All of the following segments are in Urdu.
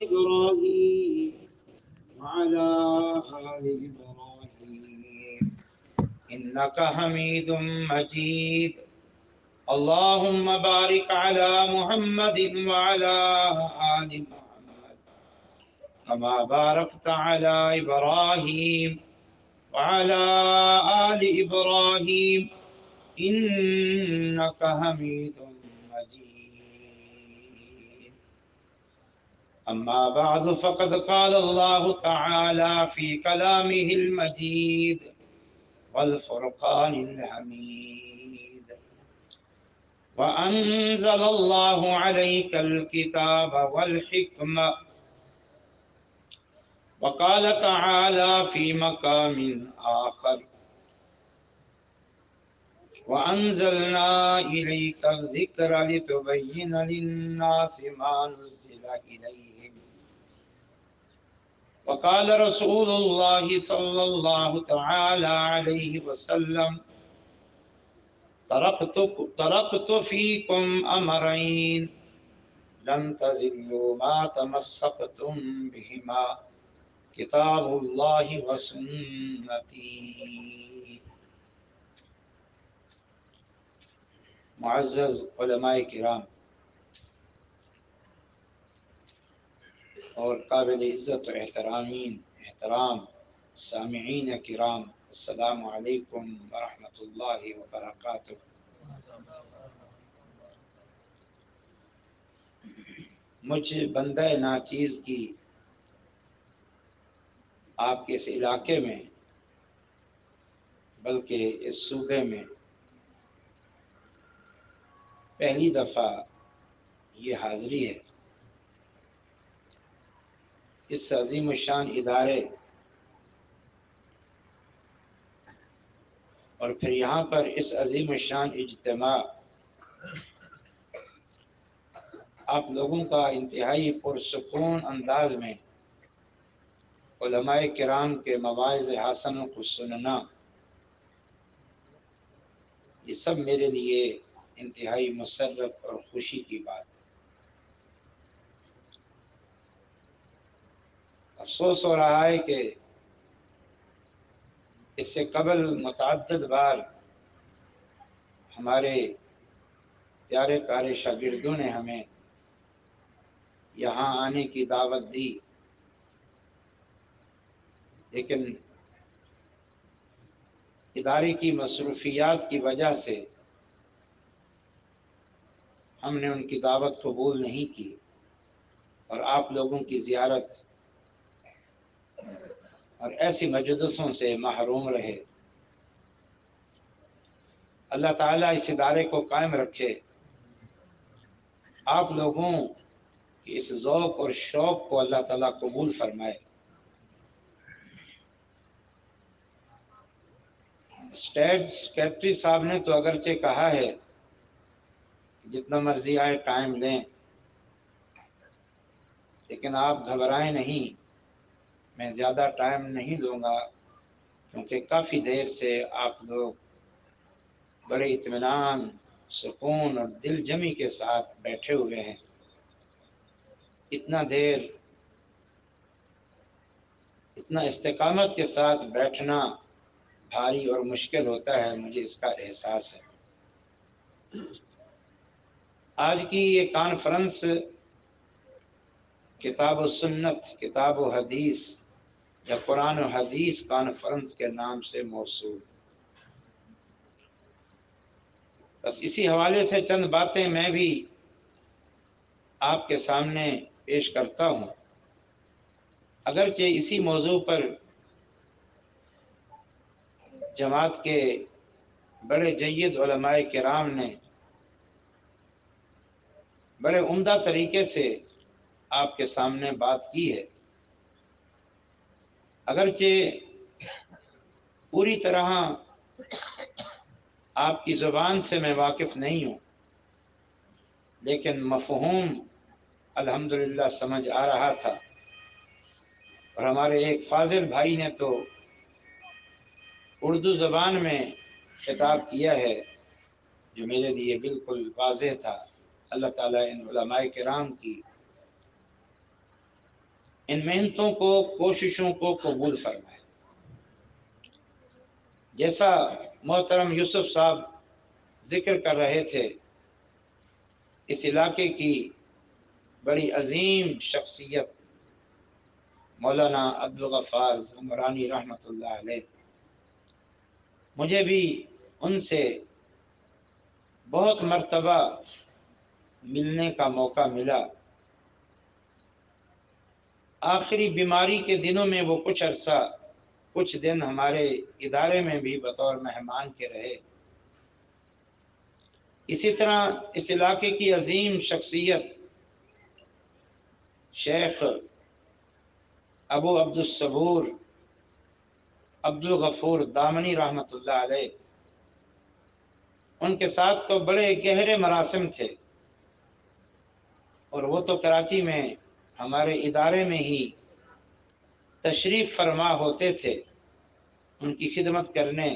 إبراهيم وعلى آل إبراهيم إنك حميد مجيد. اللهم بارك على محمد وعلى آل محمد كما باركت على إبراهيم وعلى آل إبراهيم إنك حميد مجيد. أما بعد فقد قال الله تعالى في كلامه المجيد والفرقان الحميد: وأنزل الله عليك الكتاب والحكمة. وقال تعالى في مقام آخر: وأنزلنا إليك الذكر لتبين للناس ما نزل إليهم. وقال رسول الله صلى الله تعالى عليه وسلم: تركت فيكم أمرين لن تزلوا ما تمسكتم بهما کتاب اللہ و سنتی۔ معزز علماء کرام اور قابل عزت و احترام سامعین کرام، السلام علیکم ورحمۃ اللہ وبرکاتہ۔ مجھ بندہ ناچیز کی آپ کے اس علاقے میں بلکہ اس صوبے میں پہلی دفعہ یہ حاضری ہے۔ اس عظیم الشان ادارے اور پھر یہاں پر اس عظیم الشان اجتماع آپ لوگوں کا انتہائی پرسکون انداز میں علماء کرام کے مواعظ حسنوں کو سننا، یہ سب میرے لیے انتہائی مسرت اور خوشی کی بات ہے۔ افسوس ہو رہا ہے کہ اس سے قبل متعدد بار ہمارے پیارے پیارے شاگردوں نے ہمیں یہاں آنے کی دعوت دی، لیکن ادارے کی مصروفیات کی وجہ سے ہم نے ان کی دعوت قبول نہیں کی اور آپ لوگوں کی زیارت اور ایسی مجلسوں سے محروم رہے۔ اللہ تعالیٰ اس ادارے کو قائم رکھے، آپ لوگوں کی اس ذوق اور شوق کو اللہ تعالیٰ قبول فرمائے۔ اسٹیٹ سیکریٹری صاحب نے تو اگرچہ کہا ہے جتنا مرضی آئے ٹائم لیں، لیکن آپ گھبرائیں نہیں، میں زیادہ ٹائم نہیں لوں گا، کیونکہ کافی دیر سے آپ لوگ بڑے اطمینان، سکون اور دل جمی کے ساتھ بیٹھے ہوئے ہیں۔ اتنا دیر اتنا استقامت کے ساتھ بیٹھنا بھاری اور مشکل ہوتا ہے، مجھے اس کا احساس ہے۔ آج کی یہ کانفرنس کتاب و سنت، کتاب و حدیث یا قرآن و حدیث کانفرنس کے نام سے موسوم۔ بس اسی حوالے سے چند باتیں میں بھی آپ کے سامنے پیش کرتا ہوں، اگرچہ اسی موضوع پر جماعت کے بڑے جید علماء کرام نے بڑے عمدہ طریقے سے آپ کے سامنے بات کی ہے، اگرچہ پوری طرح آپ کی زبان سے میں واقف نہیں ہوں، لیکن مفہوم الحمدللہ سمجھ آ رہا تھا۔ اور ہمارے ایک فاضل بھائی نے تو اردو زبان میں خطاب کیا ہے جو میرے لیے بالکل واضح تھا۔ اللہ تعالیٰ ان علماء کرام کی ان محنتوں کو، کوششوں کو قبول فرمائے۔ جیسا محترم یوسف صاحب ذکر کر رہے تھے، اس علاقے کی بڑی عظیم شخصیت مولانا عبدالغفار زمرانی رحمۃ اللہ علیہ، مجھے بھی ان سے بہت مرتبہ ملنے کا موقع ملا۔ آخری بیماری کے دنوں میں وہ کچھ عرصہ، کچھ دن ہمارے ادارے میں بھی بطور مہمان کے رہے۔ اسی طرح اس علاقے کی عظیم شخصیت شیخ ابو عبدالصبور عبدالغفور دامنی رحمۃ اللہ علیہ، ان کے ساتھ تو بڑے گہرے مراسم تھے، اور وہ تو کراچی میں ہمارے ادارے میں ہی تشریف فرما ہوتے تھے ان کی خدمت کرنے،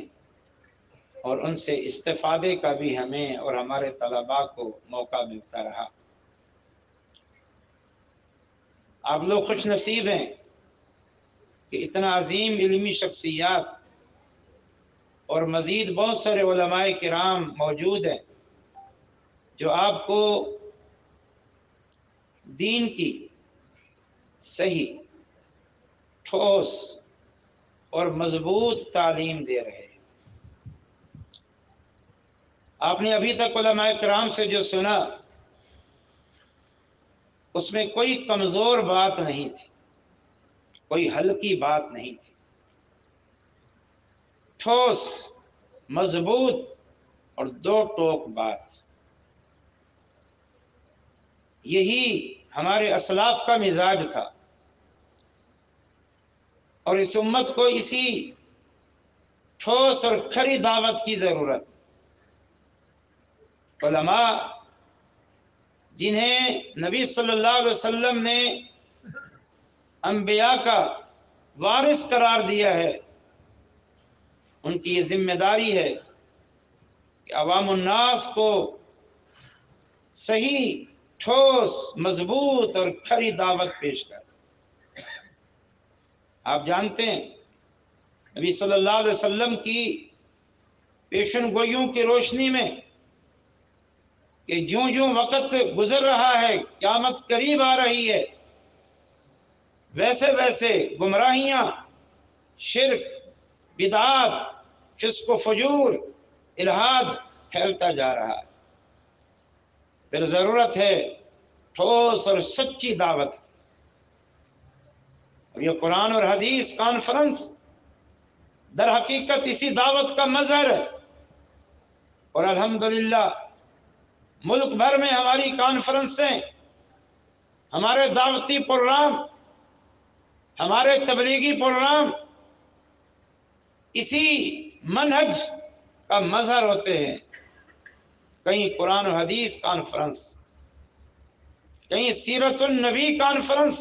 اور ان سے استفادے کا بھی ہمیں اور ہمارے طلباء کو موقع ملتا رہا۔ آپ لوگ خوش نصیب ہیں کہ اتنا عظیم علمی شخصیات اور مزید بہت سارے علماء کرام موجود ہیں جو آپ کو دین کی صحیح، ٹھوس اور مضبوط تعلیم دے رہے ہیں۔ آپ نے ابھی تک علماء کرام سے جو سنا، اس میں کوئی کمزور بات نہیں تھی، کوئی ہلکی بات نہیں تھی، ٹھوس، مضبوط اور دو ٹوک بات۔ یہی ہمارے اسلاف کا مزاج تھا، اور اس امت کو اسی ٹھوس اور کھری دعوت کی ضرورت۔ علماء جنہیں نبی صلی اللہ علیہ وسلم نے انبیاء کا وارث قرار دیا ہے، ان کی یہ ذمہ داری ہے کہ عوام الناس کو صحیح، ٹھوس، مضبوط اور کھری دعوت پیش کر۔ آپ جانتے ہیں نبی صلی اللہ علیہ وسلم کی پیشن گوئیوں کی روشنی میں کہ جوں جوں وقت گزر رہا ہے، قیامت قریب آ رہی ہے، ویسے ویسے گمراہیاں، شرک، بدعات، فسق و فجور، الحاد پھیلتا جا رہا ہے۔ پھر ضرورت ہے ٹھوس اور سچی دعوت کی۔ اور یہ قرآن اور حدیث کانفرنس در حقیقت اسی دعوت کا مظہر ہے، اور الحمدللہ ملک بھر میں ہماری کانفرنسیں، ہمارے دعوتی پروگرام، ہمارے تبلیغی پروگرام اسی منہج کا مظہر ہوتے ہیں۔ کہیں قرآن و حدیث کانفرنس، کہیں سیرت النبی کانفرنس،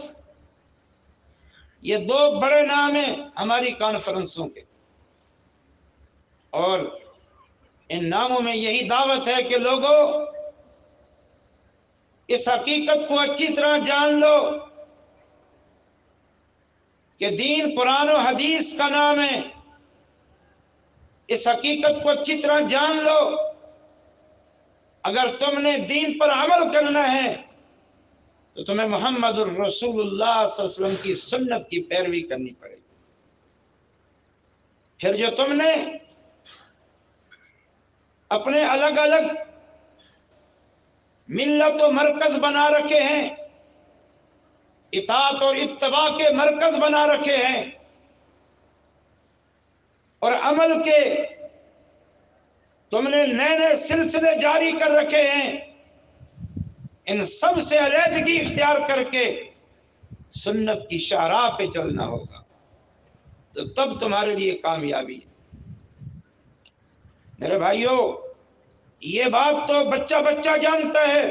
یہ دو بڑے نام ہیں ہماری کانفرنسوں کے، اور ان ناموں میں یہی دعوت ہے کہ لوگوں اس حقیقت کو اچھی طرح جان لو کہ دین قرآن و حدیث کا نام ہے۔ اس حقیقت کو اچھی طرح جان لو، اگر تم نے دین پر عمل کرنا ہے تو تمہیں محمد الرسول اللہ صلی اللہ علیہ وسلم کی سنت کی پیروی کرنی پڑے گی۔ پھر جو تم نے اپنے الگ الگ ملت و مرکز بنا رکھے ہیں، اطاعت اور اتباع کے مرکز بنا رکھے ہیں، اور عمل کے تم نے نئے نئے سلسلے جاری کر رکھے ہیں، ان سب سے علیحدگی اختیار کر کے سنت کی شاہراہ پہ چلنا ہوگا، تو تب تمہارے لیے کامیابی ہے۔ میرے بھائیوں، یہ بات تو بچہ بچہ جانتا ہے،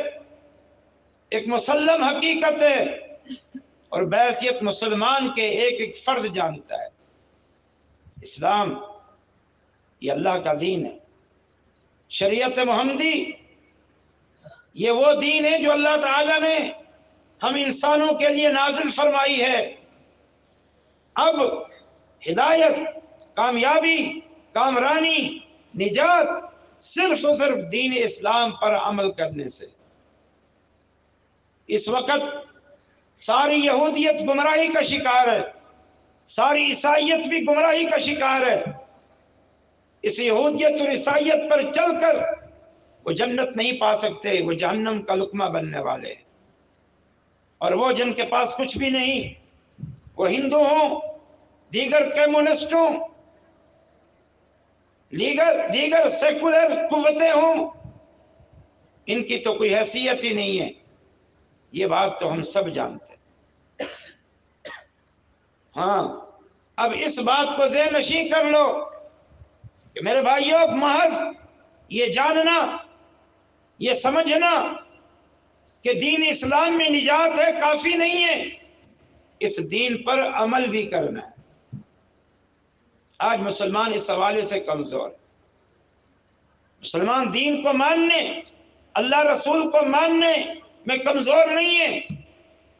ایک مسلم حقیقت ہے، اور بحیثیت مسلمان کے ایک ایک فرد جانتا ہے۔ اسلام یہ اللہ کا دین ہے، شریعت محمدی یہ وہ دین ہے جو اللہ تعالی نے ہم انسانوں کے لیے نازل فرمائی ہے۔ اب ہدایت، کامیابی، کامرانی، نجات صرف اور صرف دین اسلام پر عمل کرنے سے۔ اس وقت ساری یہودیت گمراہی کا شکار ہے، ساری عیسائیت بھی گمراہی کا شکار ہے۔ اس یہودیت اور عیسائیت پر چل کر وہ جنت نہیں پا سکتے، وہ جہنم کا لقمہ بننے والے۔ اور وہ جن کے پاس کچھ بھی نہیں، وہ ہندو ہوں، دیگر کمیونسٹ ہوں، دیگر سیکولر قوتیں ہوں، ان کی تو کوئی حیثیت ہی نہیں ہے۔ یہ بات تو ہم سب جانتے ہیں۔ ہاں، اب اس بات کو ذہن نشین کر لو کہ میرے بھائیوں، محض یہ جاننا، یہ سمجھنا کہ دین اسلام میں نجات ہے کافی نہیں ہے، اس دین پر عمل بھی کرنا ہے۔ آج مسلمان اس حوالے سے کمزور ہے۔ مسلمان دین کو ماننے، اللہ رسول کو ماننے میں کمزور نہیں ہے،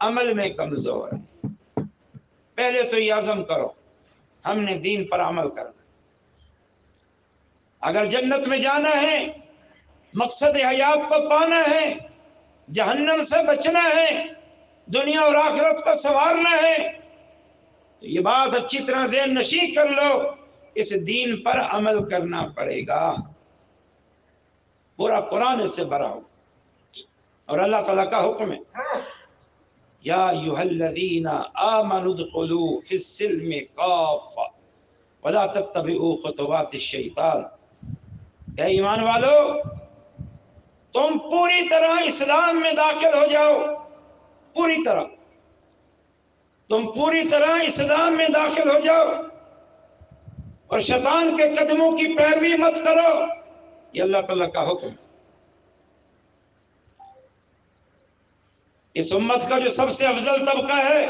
عمل میں کمزور ہے۔ پہلے تو یہ عزم کرو، ہم نے دین پر عمل کرنا۔ اگر جنت میں جانا ہے، مقصد حیات کو پانا ہے، جہنم سے بچنا ہے، دنیا اور آخرت کو سنوارنا ہے، تو یہ بات اچھی طرح ذہن نشین کر لو، اس دین پر عمل کرنا پڑے گا۔ پورا قرآن اس سے بھرا ہو، اور اللہ تعالیٰ کا حکم ہے، یا ایھا الذین آمنوا ادخلوا فی السلم کافۃ ولا تتبعوا خطوات الشیطان۔ اے ایمان والو، تم پوری طرح اسلام میں داخل ہو جاؤ، پوری طرح، تم پوری طرح اسلام میں داخل ہو جاؤ، اور شیطان کے قدموں کی پیروی مت کرو۔ یہ اللہ تعالیٰ کا حکم ہے۔ اس امت کا جو سب سے افضل طبقہ ہے،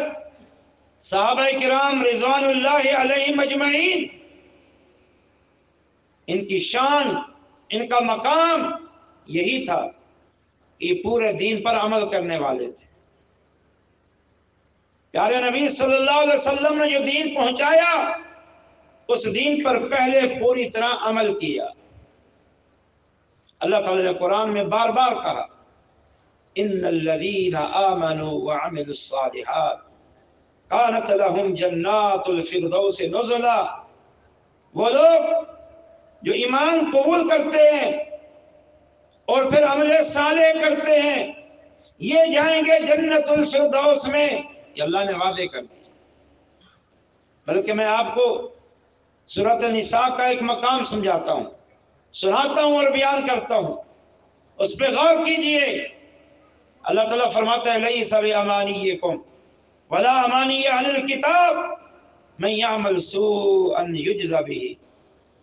صحابہ کرام رضوان اللہ علیہم اجمعین، ان کی شان، ان کا مقام یہی تھا کہ یہ پورے دین پر عمل کرنے والے تھے۔ پیارے نبی صلی اللہ علیہ وسلم نے جو دین پہنچایا، اس دین پر پہلے پوری طرح عمل کیا۔ اللہ تعالیٰ نے قرآن میں بار بار کہا، ان الذین آمنوا وعملوا الصالحات کانت لهم جنات الفردوس نزلا۔ وہ لوگ جو ایمان قبول کرتے ہیں اور پھر عمل صالح کرتے ہیں، یہ جائیں گے جنت الفردوس میں۔ یہ اللہ نے وعدے کر دی۔ بلکہ میں آپ کو سورۃ النساء کا ایک مقام سمجھاتا ہوں، سناتا ہوں اور بیان کرتا ہوں، اس پہ غور کیجئے۔ اللہ تعالیٰ فرماتا ہے، لیس بامانیکم ولا امانی اہل الکتاب من یعمل سوءا یجز به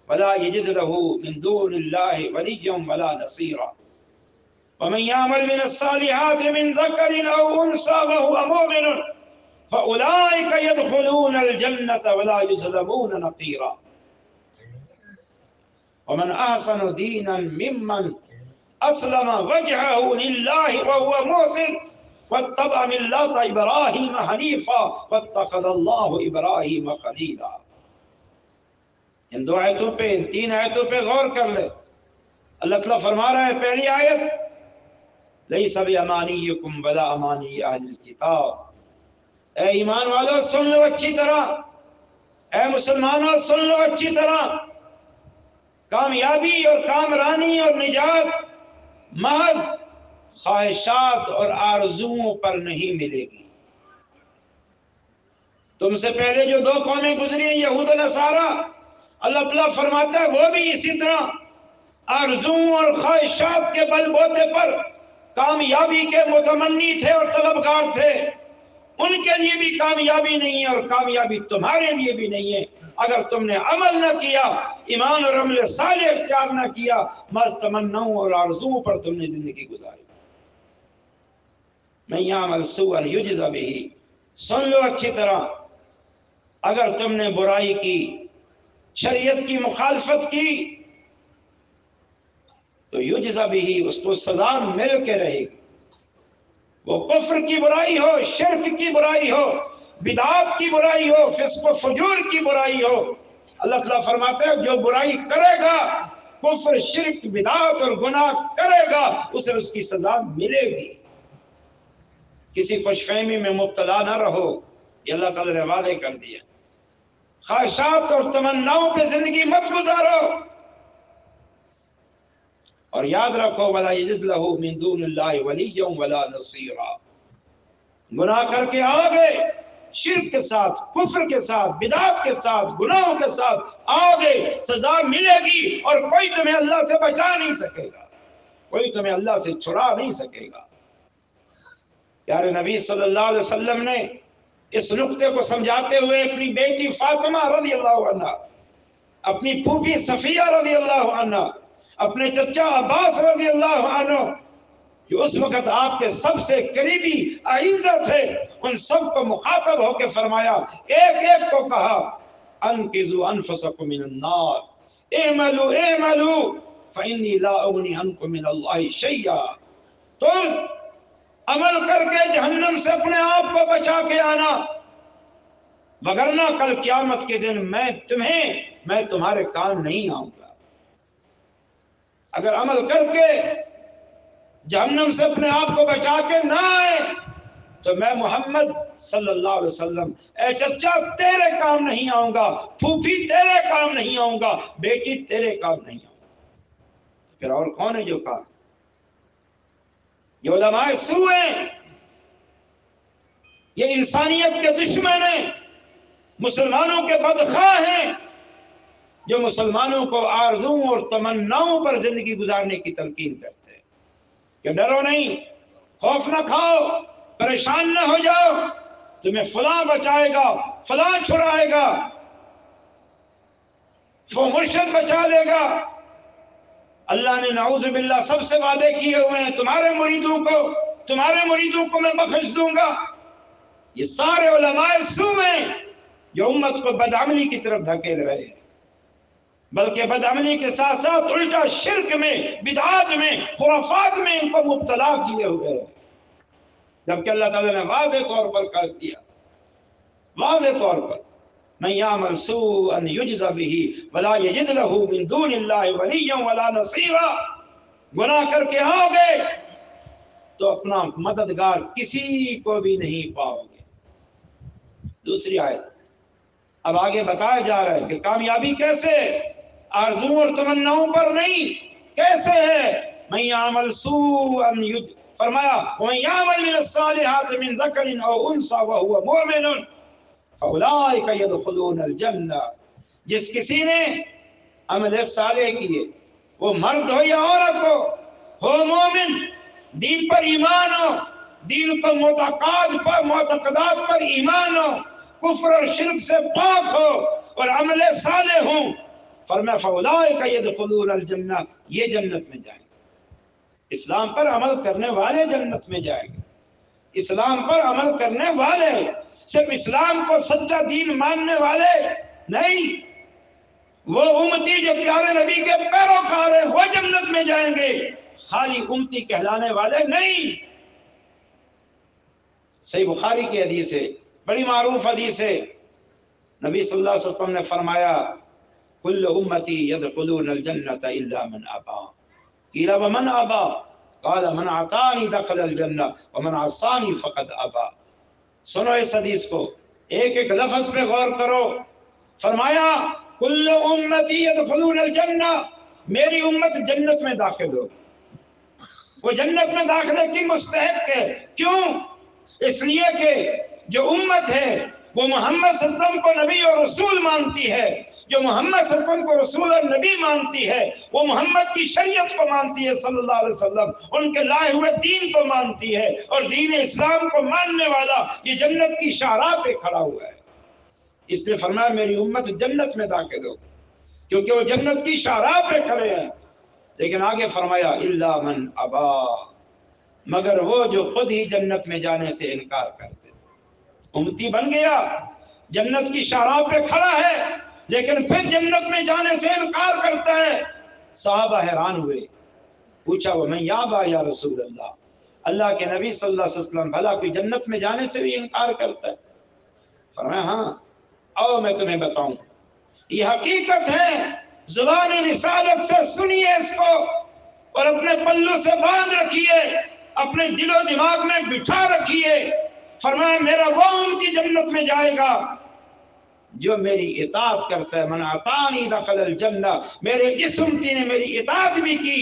ولا یجد له من دون اللہ ولیا ولا نصیرا ومن يعمل من الصالحات من ذكر أو أنثى وهو مؤمن فأولئك يدخلون الجنة ولا يظلمون نقيرا ومن أحسن دينا ممن أسلم وجهه لله وهو محسن واتبع ملة إبراهيم حنيفا واتخذ الله إبراهيم خليلا۔ ان دو آیتوں پہ، ان تین آیتوں پہ غور کر لے۔ اللہ تعالیٰ فرما رہا ہے، پہلی آیت، لیس بامانیکم ولا امانی اہل الکتاب۔ اے ایمان والو سن لو اچھی طرح، اے مسلمانوں سن لو اچھی طرح، کامیابی اور کامرانی اور نجات محض خواہشات اور آرزوؤں پر نہیں ملے گی۔ تم سے پہلے جو دو قومیں گزری ہیں، یہود و نصارہ، اللہ تعالیٰ فرماتا ہے وہ بھی اسی طرح آرزوؤں اور خواہشات کے بل بوتے پر کامیابی کے متمنی تھے اور طلبگار تھے۔ ان کے لیے بھی کامیابی نہیں ہے، اور کامیابی تمہارے لیے بھی نہیں ہے اگر تم نے عمل نہ کیا، ایمان اور عمل صالح اختیار نہ کیا، محض تمناؤں اور آرزوؤں پر تم نے زندگی گزاری۔ من یعمل سوءا یجز بہ، سن لو اچھی طرح، اگر تم نے برائی کی، شریعت کی مخالفت کی، تو یجز بہ، اس کو سزا مل کے رہے گی۔ وہ کفر کی برائی ہو، شرک کی برائی ہو، بدعات کی برائی ہو، فسق و فجور کی برائی ہو، اللہ تعالیٰ فرماتے ہیں جو برائی کرے گا، کفر شرک بدعات اور گناہ کرے گا، اسے اس کی سزا ملے گی۔ کسی خوش فہمی میں مبتلا نہ رہو، یہ اللہ تعالیٰ نے وعدے کر دیا۔ خواہشات اور تمناؤں پہ زندگی مت گزارو، اور یاد رکھو وَلَا يَجِدْ لَهُ مِن دُونِ اللَّهِ وَلِيًّا وَلَا نَصِيرًا۔ گناہ کر کے آگے، شرک کے ساتھ، کفر کے ساتھ، بدعات کے ساتھ، گناہوں کے ساتھ آگے، سزا ملے گی، اور کوئی تمہیں اللہ سے بچا نہیں سکے گا، کوئی تمہیں اللہ سے چھڑا نہیں سکے گا۔ پیارے نبی صلی اللہ علیہ وسلم نے اس نقطے کو سمجھاتے ہوئے اپنی بیٹی فاطمہ رضی اللہ عنہ، اپنی پھوپھی صفیہ رضی اللہ عنہ، اپنے چچا عباس رضی اللہ عنہ، جو اس وقت آپ کے سب سے قریبی اعزہ تھے، ان سب کو مخاطب ہو کے فرمایا، ایک ایک کو کہا، انقذوا انفسکم من النار، اعملوا اعملوا فانی لا اغنی عنکم من اللہ شیئا۔ تم عمل کر کے جہنم سے اپنے آپ کو بچا کے آنا، وگرنہ کل قیامت کے دن میں تمہارے کام نہیں آؤں گا۔ اگر عمل کر کے جہنم سے اپنے آپ کو بچا کے نہ آئے تو میں محمد صلی اللہ علیہ وسلم، اے چچا تیرے کام نہیں آؤں گا، پھوپھی تیرے کام نہیں آؤں گا، بیٹی تیرے کام نہیں آؤں گا۔ پھر اور کون ہے جو کام؟ یہ علماء سوء ہیں، یہ انسانیت کے دشمن ہیں، مسلمانوں کے بدخواہ ہیں، جو مسلمانوں کو آرزوؤں اور تمناؤں پر زندگی گزارنے کی تلقین کرتے ہیں کہ ڈرو نہیں، خوف نہ کھاؤ، پریشان نہ ہو جاؤ، تمہیں فلاں بچائے گا، فلاں چھڑائے گا، وہ مرشد بچا لے گا۔ اللہ نے نعوذ باللہ سب سے وعدے کیے ہوئے ہیں، تمہارے مریدوں کو میں بخش دوں گا۔ یہ سارے علماء سوء ہیں جو امت کو بدعملی کی طرف دھکیل رہے ہیں، بلکہ بدعملی کے ساتھ ساتھ الٹا شرک میں، بدعات میں، خرافات میں ان کو مبتلا کیے ہوئے ہیں، جبکہ اللہ تعالیٰ نے واضح طور پر کہہ دیا، واضح طور پر من یعمل سوءا یجز بہ ولا یجد لہ من دون اللہ ولیا ولا نصیرا۔ گناہ کر کے آؤ گے تو اپنا مددگار کسی کو بھی نہیں پاؤ گے۔ دوسری آیت اب آگے بتایا جا رہا ہے کہ کامیابی کیسے، آرزو اور تمناؤں پر نہیں، کیسے ہے؟ من یعمل سوءا فرمایا ومن یعمل من الصالحات من ذکر او انثی وهو مؤمن فاولئک یدخلون الجنہ۔ جس کسی نے عمل صالح کیے، وہ مرد ہو یا عورت ہو مومن، دین پر ایمان ہو، دین کو معتقدات پر ایمان ہو، کفر اور شرک سے پاک ہو اور عمل صالح ہوں، فرمایا فاولئک یدخلون الجنہ، یہ جنت میں جائیں گے۔ اسلام پر عمل کرنے والے جنت میں جائیں گے، اسلام پر عمل کرنے والے، صرف اسلام کو سچا دین ماننے والے نہیں، وہ امتی جو پیارے نبی کے پیروکار ہیں وہ جنت میں جائیں گے، خالی امتی کہلانے والے نہیں۔ صحیح بخاری کی حدیث ہے، بڑی معروف حدیث ہے، نبی صلی اللہ علیہ وسلم نے فرمایا کل امتی یدخلون الجنۃ الا من ابا، قیل ومن ابا، قال من اطاعنی دخل الجنہ ومن عصانی فقد ابا۔ سنو اس حدیث کو، ایک ایک لفظ پہ غور کرو۔ فرمایا کل امتی یدخلون الجنہ، میری امت جنت میں داخل ہو، وہ جنت میں داخلے کی مستحق ہے۔ کیوں؟ اس لیے کہ جو امت ہے وہ محمد صلی اللہ علیہ وسلم کو نبی اور رسول مانتی ہے، جو محمد صلی اللہ علیہ وسلم کو رسول اور نبی مانتی ہے، وہ محمد کی شریعت کو مانتی ہے صلی اللہ علیہ وسلم، ان کے لائے ہوئے دین کو مانتی ہے، اور دین اسلام کو ماننے والا یہ جنت کی شاہراہ پہ کھڑا ہوا ہے۔ اس نے فرمایا میری امت جنت میں داخل ہو، کیونکہ وہ جنت کی شاہراہ پہ کھڑے ہیں۔ لیکن آگے فرمایا الا من ابا، مگر وہ جو خود ہی جنت میں جانے سے انکار کرتے۔ امتی بن گیا، جنت کی شاہراہ پہ کھڑا ہے، لیکن پھر جنت میں جانے سے انکار کرتا ہے۔ صحابہ حیران ہوئے، پوچھا ومن یابا یا رسول اللہ، اللہ کے نبی صلی اللہ علیہ وسلم بھلا کوئی جنت میں جانے سے بھی انکار کرتا ہے؟ فرمایا ہاں آؤ میں تمہیں بتاؤں، یہ حقیقت ہے، زبان رسالت سے سنیے اس کو اور اپنے پلو سے باندھ رکھیے، اپنے دل و دماغ میں بٹھا رکھیے۔ فرمایا میرا وہ امتی جنت میں جائے گا جو میری اطاعت کرتا ہے، من اطاعنی دخل الجنہ، میرے جس امتی نے میری اطاعت بھی کی،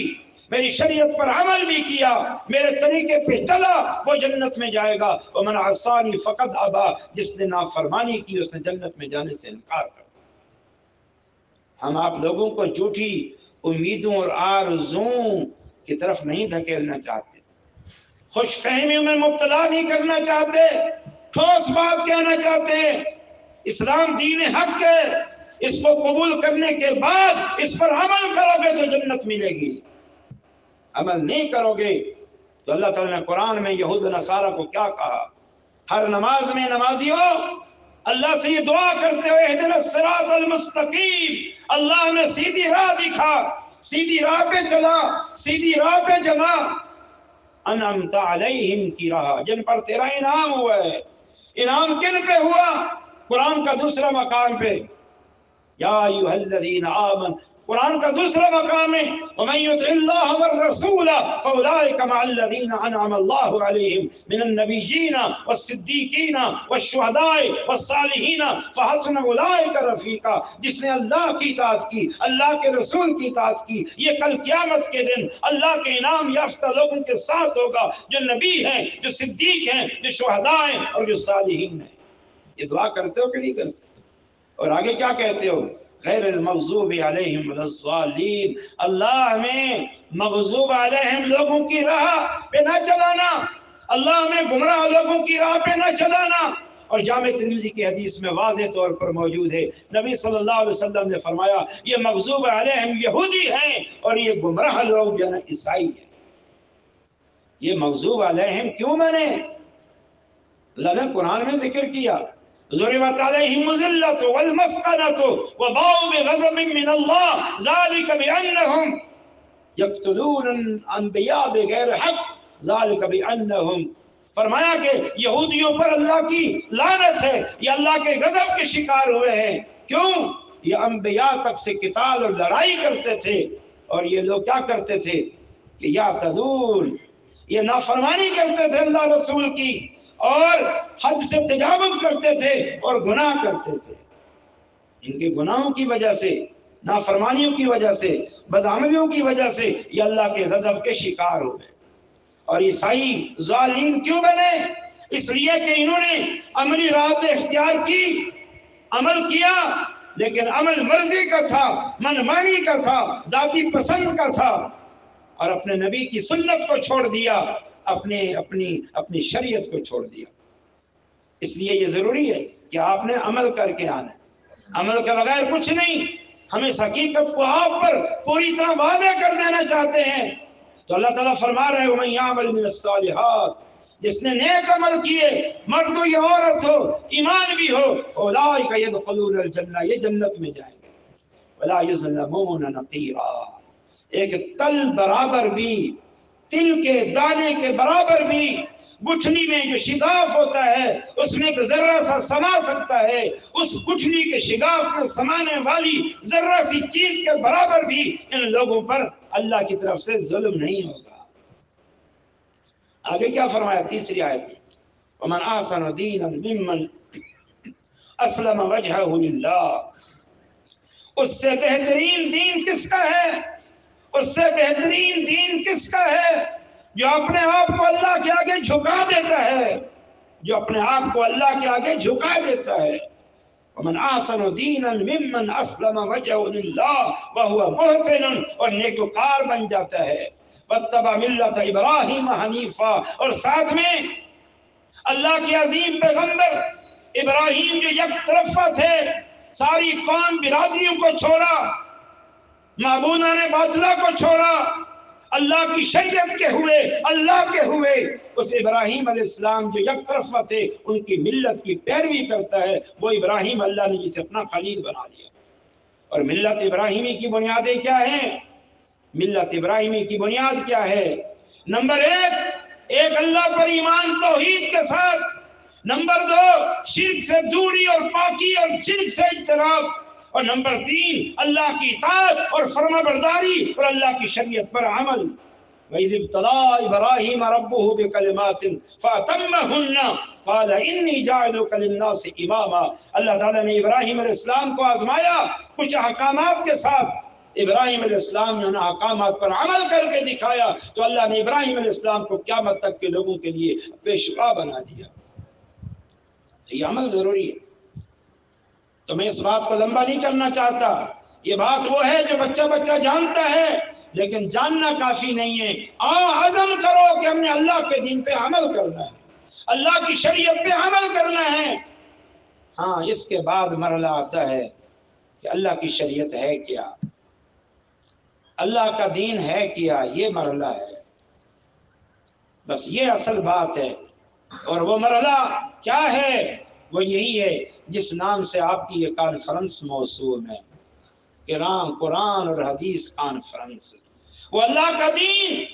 میری شریعت پر عمل بھی کیا، میرے طریقے پہ چلا، وہ جنت میں جائے گا۔ ومن عصانی فقد ابا، جس نے نافرمانی کی اس نے جنت میں جانے سے انکار کر۔ ہم آپ لوگوں کو جھوٹی امیدوں اور آرزوؤں کی طرف نہیں دھکیلنا چاہتے، خوش فہمیوں میں مبتلا نہیں کرنا چاہتے، ٹھوس بات کہنا چاہتے ہیں۔ اسلام دین حق ہے، اس کو قبول کرنے کے بعد اس پر عمل کرو گے تو جنت ملے گی، عمل نہیں کرو گے تو اللہ تعالیٰ نے قرآن میں یہود و نصارہ کو کیا کہا؟ ہر نماز میں نمازیوں اللہ سے یہ دعا کرتے ہوئے اہدنا الصراط المستقیم، اللہ نے سیدھی راہ دکھا، سیدھی راہ پہ چلا، سیدھی راہ پہ جما، انعمت علیہم کی راہ، جن پر تیرا انعام ہوا ہے۔ انعام کن پہ ہوا؟ قرآن کا دوسرا مقام پہ یا ایھا الذین آمنوا، قرآن کا دوسرا مقام ہے ومن یطع اللہ والرسول فاولئک مع الذین انعم اللہ علیہم من النبیین والصدیقین والشہداء والصالحین فحسن اولئک رفیقا۔ جس نے اللہ کی اطاعت کی، اللہ کے رسول کی اطاعت کی، یہ کل قیامت کے دن اللہ کے انعام یافتہ لوگوں کے ساتھ ہوگا، جو نبی ہیں، جو صدیق ہیں، جو شہداء ہیں اور جو صالحین ہیں۔ یہ دعا کرتے ہو کہ نہیں کرتے؟ اور آگے کیا کہتے ہو؟ غیر المغضوب علیہم ولا الضالین، اللہ ہمیں مغضوب علیہم لوگوں کی راہ پہ نہ چلانا، اللہ ہمیں گمراہ لوگوں کی راہ پہ نہ چلانا۔ اور جامع ترمذی کی حدیث میں واضح طور پر موجود ہے، نبی صلی اللہ علیہ وسلم نے فرمایا یہ مغضوب علیہم یہودی ہیں اور یہ گمراہ لوگ جو ہے نا عیسائی ہیں۔ یہ مغضوب علیہم کیوں بنے؟ اللہ نے قرآن میں ذکر کیا، ضربت علیہم الذلۃ والمسکنۃ وباؤوا بغضب من اللہ ذلک بانہم یقتلون الانبیاء بغیر حق ذلک بانہم، فرمایا کہ یہودیوں پر اللہ کی لعنت ہے، یہ اللہ کے غضب کے شکار ہوئے ہیں۔ کیوں؟ یہ انبیاء تک سے قتال اور لڑائی کرتے تھے، اور یہ لوگ کیا کرتے تھے کہ یعتدون، یہ نافرمانی کرتے تھے اللہ رسول کی، اور حد سے تجاوز کرتے تھے اور گناہ کرتے تھے۔ ان کے گناہوں کی وجہ سے، نافرمانیوں کی وجہ سے، بدعملیوں کی وجہ سے یہ اللہ کے غضب کے شکار ہو گئے۔ اور عیسائی ظالم کیوں بنے؟ اس لیے کہ انہوں نے عملی راہ اختیار کی، عمل کیا، لیکن عمل مرضی کا تھا، منمانی کا تھا، ذاتی پسند کا تھا، اور اپنے نبی کی سنت کو چھوڑ دیا، اپنی شریعت کو چھوڑ دیا۔ اس لیے یہ ضروری ہے کہ آپ نے عمل کر کے آنا ہے، عمل کے بغیر کچھ نہیں۔ ہم اس حقیقت کو آپ پر پوری طرح واضح کر دینا چاہتے ہیں۔ تو اللہ تعالیٰ فرما رہے وَمَن يَعْمَلْ مِنَ الصَّالِحَاتِ، جس نے نیک عمل کیے، مرد ہو یا عورت ہو، ایمان بھی ہو، أُولَٰئِكَ يَدْخُلُونَ الْجَنَّةَ، یہ جنت میں جائیں گے، وَلَا يُظْلَمُونَ نَقِيرًا، ایک تل برابر بھی، تل کے دانے کے برابر بھی، گٹھلی میں جو شگاف ہوتا ہے اس میں ایک ذرہ سا سما سکتا ہے، اس گٹھلی کے شگاف میں سمانے والی ذرہ سی چیز کے برابر بھی ان لوگوں پر اللہ کی طرف سے ظلم نہیں ہوگا۔ آگے کیا فرمایا تیسری آیت میں؟ وَمَنْ أَحْسَنُ دِينًا مِمَّنْ أَسْلَمَ وَجْهَهُ لِلَّهِ، اس سے بہترین دین کس کا ہے؟ اس سے بہترین دین کس کا ہے؟ جو اپنے آپ کو اللہ کے آگے جھکا دیتا ہے، جو اپنے آپ کو اللہ کے آگے جھکا دیتا ہے۔ وَمَنْ أَحْسَنُ دِينًا مِمَّنْ أَسْلَمَ وَجْهَهُ لِلَّهِ وَهُوَ مُحْسِنٌ، اور نیکوکار بن جاتا ہے۔ وَاتَّبَعَ مِلَّةَ إِبْرَاهِيمَ حَنِيفًا، اور ساتھ میں اللہ کے عظیم پیغمبر ابراہیم جو یک طرفہ تھے، ساری قوم برادریوں کو چھوڑا، معبودان باطلہ کو چھوڑا، اللہ کی شریعت کے ہوئے، اللہ کے ہوئے، اس ابراہیم علیہ السلام جو یک طرفہ تھے ان کی ملت کی پیروی کرتا ہے، وہ ابراہیم اللہ نے جسے اپنا خلیل بنا لیا۔ اور ملت ابراہیمی کی بنیادیں کیا ہیں؟ ملت ابراہیمی کی بنیاد کیا ہے؟ نمبر 1، ایک اللہ پر ایمان توحید کے ساتھ، نمبر 2 شرک سے دوری اور پاکی اور شرک سے اجتناب، اور نمبر 3 اللہ کی اطاعت اور فرما برداری اور اللہ کی شریعت پر عمل۔ وَإِذِ ابْتَلَىٰ إِبْرَاهِيمَ رَبُّهُ بِكَلِمَاتٍ فَأَتَمَّهُنَّ قَالَ إِنِّي جَاعِلُكَ لِلنَّاسِ إِمَامًا۔ اللہ تعالیٰ نے ابراہیم علیہ السلام کو آزمایا کچھ احکامات کے ساتھ، ابراہیم علیہ السلام نے ان احکامات پر عمل کر کے دکھایا تو اللہ نے ابراہیم علیہ السلام کو قیامت تک کے لوگوں کے لیے پیشوا بنا دیا۔ یہ عمل ضروری ہے۔ تو میں اس بات کو لمبا نہیں کرنا چاہتا، یہ بات وہ ہے جو بچہ جانتا ہے لیکن جاننا کافی نہیں ہے۔ عزم کرو کہ ہم نے اللہ کے دین پہ عمل کرنا ہے، اللہ کی شریعت پہ عمل کرنا ہے۔ ہاں، اس کے بعد مرحلہ آتا ہے کہ اللہ کی شریعت ہے کیا، اللہ کا دین ہے کیا، یہ مرحلہ ہے، بس یہ اصل بات ہے۔ اور وہ مرحلہ کیا ہے؟ وہ یہی ہے جس نام سے آپ کی یہ کانفرنس موسوم ہے، قرآن اور حدیث کانفرنس۔ وہ اللہ کا دین،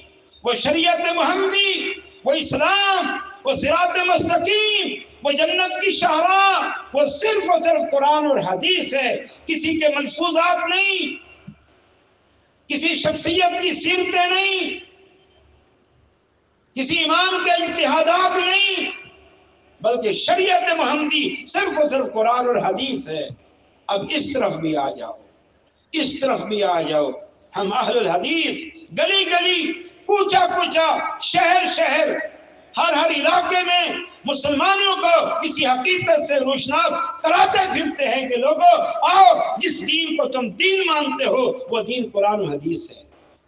وہ شریعت محمدی، وہ اسلام، وہ صراط مستقیم، وہ جنت کی شاہراہ، وہ صرف اور صرف قرآن اور حدیث ہے، کسی کے ملفوظات نہیں، کسی شخصیت کی سیرتیں نہیں، کسی امام کے اجتہادات نہیں، بلکہ شریعت محمدی صرف اور صرف قرآن اور حدیث ہے۔ اب اس طرف بھی آ جاؤ، اس طرف بھی آ جاؤ۔ ہم اہل الحدیث گلی گلی، کوچہ کوچہ، شہر شہر، ہر علاقے میں مسلمانوں کو اسی حقیقت سے روشناس کراتے پھرتے ہیں کہ لوگوں آؤ، جس دین کو تم دین مانتے ہو وہ دین قرآن و حدیث ہے،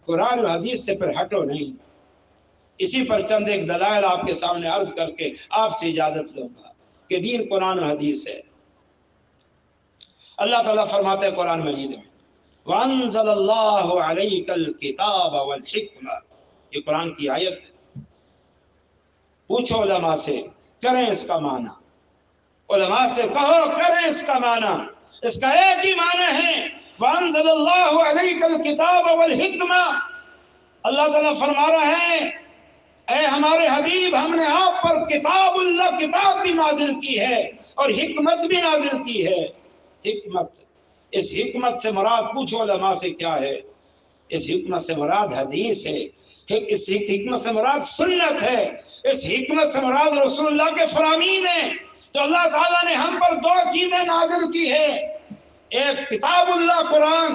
قرآن و حدیث سے پھر ہٹو نہیں۔ اسی پر چند ایک دلائل آپ کے سامنے عرض کر کے آپ سے اجازت لوں گا کہ دین قرآن و حدیث ہے۔ اللہ تعالیٰ فرماتے ہیں قرآن مجید میں وَأَنزَلَ اللَّهُ عَلَيْكَ الْكِتَابَ وَالْحِكْمَةَ، یہ قرآن کی آیت ہے۔ پوچھو علماء سے، کریں اس کا معنی، علماء سے کہو کریں اس کا معنی۔ اس کا ایک ہی معنی ہے وَأَنزَلَ اللَّهُ عَلَيْكَ الْكِتَابَ وَالْحِكْمَةَ۔ اللہ تعالیٰ فرما رہا ہے اے ہمارے حبیب، ہم نے آپ پر کتاب اللہ، کتاب بھی نازل کی ہے اور حکمت بھی نازل کی ہے۔ حکمت، اس حکمت سے مراد پوچھو علماء سے کیا ہے؟ اس حکمت سے مراد حدیث ہے، اس حکمت سے مراد سنت ہے، اس حکمت سے مراد رسول اللہ کے فرامین ہیں۔ تو اللہ تعالیٰ نے ہم پر دو چیزیں نازل کی ہے، ایک کتاب اللہ قرآن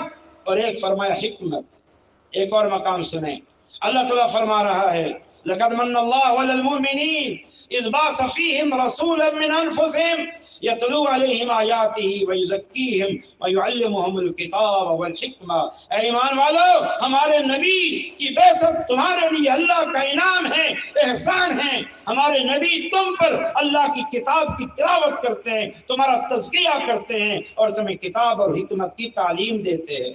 اور ایک فرمایا حکمت۔ ایک اور مقام سنیں، اللہ تعالیٰ فرما رہا ہے لَقَدْ مَنَّ اللَّهُ عَلَى الْمُؤْمِنِينَ إِذْ بَعَثَ فِيهِمْ رَسُولًا مِّنْ أَنفُسِهِمْ يَتْلُو عَلَيْهِمْ آيَاتِهِ وَيُزَكِّيهِمْ وَيُعَلِّمُهُمُ الْكِتَابَ وَالْحِكْمَةَ۔ اے ایمان والو، ہمارے نبی کی بعثت تمہارے لیے اللہ کا انعام ہے، احسان ہے۔ ہمارے نبی تم پر اللہ کی کتاب کی تلاوت کرتے ہیں، تمہارا تزکیہ کرتے ہیں اور تمہیں کتاب اور حکمت کی تعلیم دیتے ہیں۔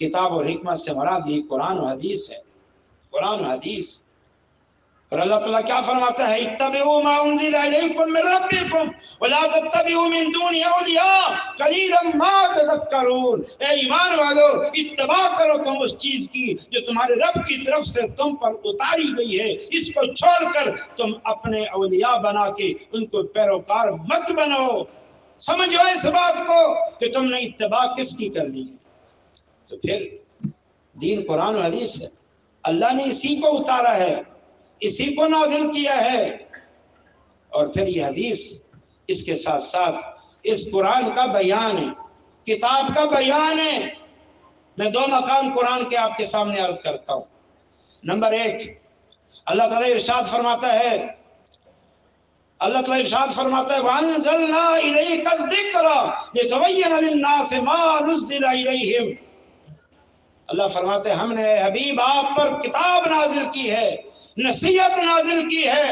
کتاب اور حکمت سے مراد یہ قرآن و حدیث ہے، قرآن و حدیث۔ اور اللہ تعالیٰ کیا فرماتا ہے اتبعوا ما انزل الیکم من ربکم ولا تتبعوا من دونه اولیاء قلیلا ما تذکرون۔ اے ایمان والو، اتباع کرو تم اس چیز کی جو تمہارے رب کی طرف سے تم پر اتاری گئی ہے، اس کو چھوڑ کر تم اپنے اولیاء بنا کے ان کو پیروکار مت بنو۔ سمجھو اس بات کو کہ تم نے اتباع کس کی کرنی ہے۔ تو پھر دین قرآن و حدیث ہے، اللہ نے اسی کو اتارا ہے، اسی کو نازل کیا ہے، اور پھر یہ حدیث اس کے ساتھ ساتھ اس قرآن کا بیان ہے، کتاب کا بیان ہے۔ میں دو مقام قرآن کے آپ کے سامنے عرض کرتا ہوں۔ نمبر ایک، اللہ تعالیٰ ارشاد فرماتا ہے وَأَنزَلْنَا إِلَيْكَ الذِّكْرَ لِتُبَيِّنَ لِلنَّاسِ مَا نُزِّلَ إِلَيْهِمْ۔ اللہ فرماتے ہیں ہم نے اے حبیب آپ پر کتاب نازل کی ہے، نصیحت نازل کی ہے۔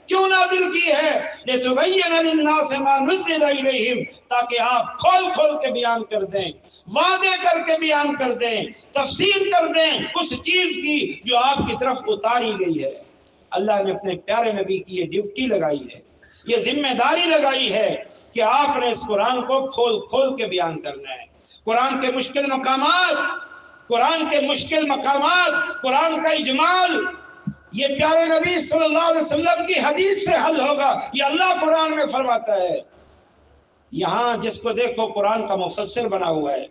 کیوں نازل کی ہے؟ لِتُبَيِّنَ لِلنَّاسِ مَا نُزِّلَ إِلَيْهِمْ، تاکہ آپ کھول کھول کے بیان کر دیں، واضح کر کے بیان کر دیں، تفسیر کر دیں اس چیز کی جو آپ کی طرف اتاری گئی ہے۔ اللہ نے اپنے پیارے نبی کی یہ ڈیوٹی لگائی ہے، یہ ذمہ داری لگائی ہے کہ آپ نے اس قرآن کو کھول کھول کے بیان کرنا ہے۔ قرآن کے مشکل مقامات، قرآن کے مشکل مقامات، قرآن کا اجمال، یہ پیارے نبی صلی اللہ علیہ وسلم کی حدیث سے حل ہوگا، یہ اللہ قرآن میں فرماتا ہے۔ یہاں جس کو دیکھو قرآن کا مفسر بنا ہوا ہے،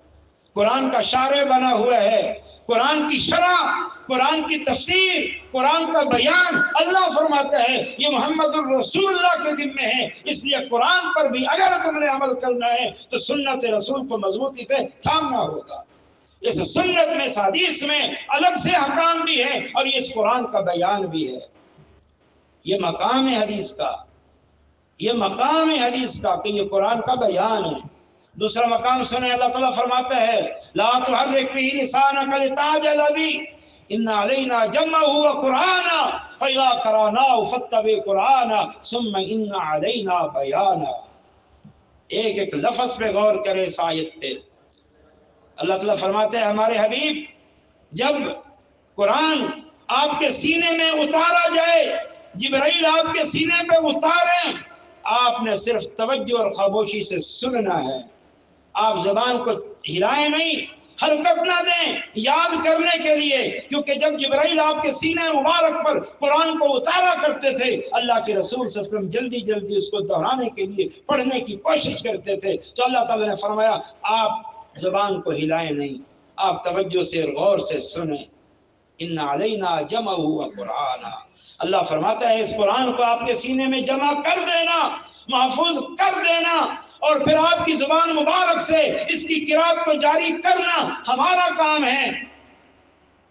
قرآن کا شارح بنا ہوا ہے، قرآن کی شرح، قرآن کی تفسیر، قرآن کا بیان اللہ فرماتا ہے یہ محمد الرسول اللہ کے ذمہ ہے۔ اس لیے قرآن پر بھی اگر تم نے عمل کرنا ہے تو سنت رسول کو مضبوطی سے تھامنا ہوگا۔ اس سنت میں، اس حدیث میں الگ سے احکام بھی ہے اور یہ اس قرآن کا بیان بھی ہے۔ یہ مقام ہے حدیث کا، یہ مقام ہے حدیث کا کہ یہ قرآن کا بیان ہے۔ دوسرا مقام سنیں، اللہ تعالیٰ فرماتا ہے لا تحرک به لسانک لتعجل به ان علینا جمعہ وقرآنا فاذا قرأناه فاتبع قرآنا ثم ان علینا بیانا۔ ایک ایک لفظ پہ غور کرے اس آیت پہ۔ اللہ تعالیٰ فرماتے ہیں ہمارے حبیب جب قرآن آپ کے سینے میں اتارا جائے، جبرائیل آپ کے سینے پہ اتاریں، آپ نے صرف توجہ اور خاموشی سے سننا ہے، آپ زبان کو ہلائیں نہیں، حرکت نہ دیں یاد کرنے کے لیے، کیونکہ جب جبرائیل آپ کے سینے مبارک پر قرآن کو اتارا کرتے تھے اللہ کے رسول صلی اللہ علیہ وسلم جلدی جلدی اس کو دہرانے کے لیے پڑھنے کی کوشش کرتے تھے، تو اللہ تعالیٰ نے فرمایا آپ زبان کو ہلائیں نہیں، آپ توجہ سے غور سے سنیں۔ ان علینا جمعہ وقرآنا، اللہ فرماتا ہے اس قرآن کو آپ کے سینے میں جمع کر دینا، محفوظ کر دینا، اور پھر آپ کی زبان مبارک سے اس کی قرات کو جاری کرنا ہمارا کام ہے۔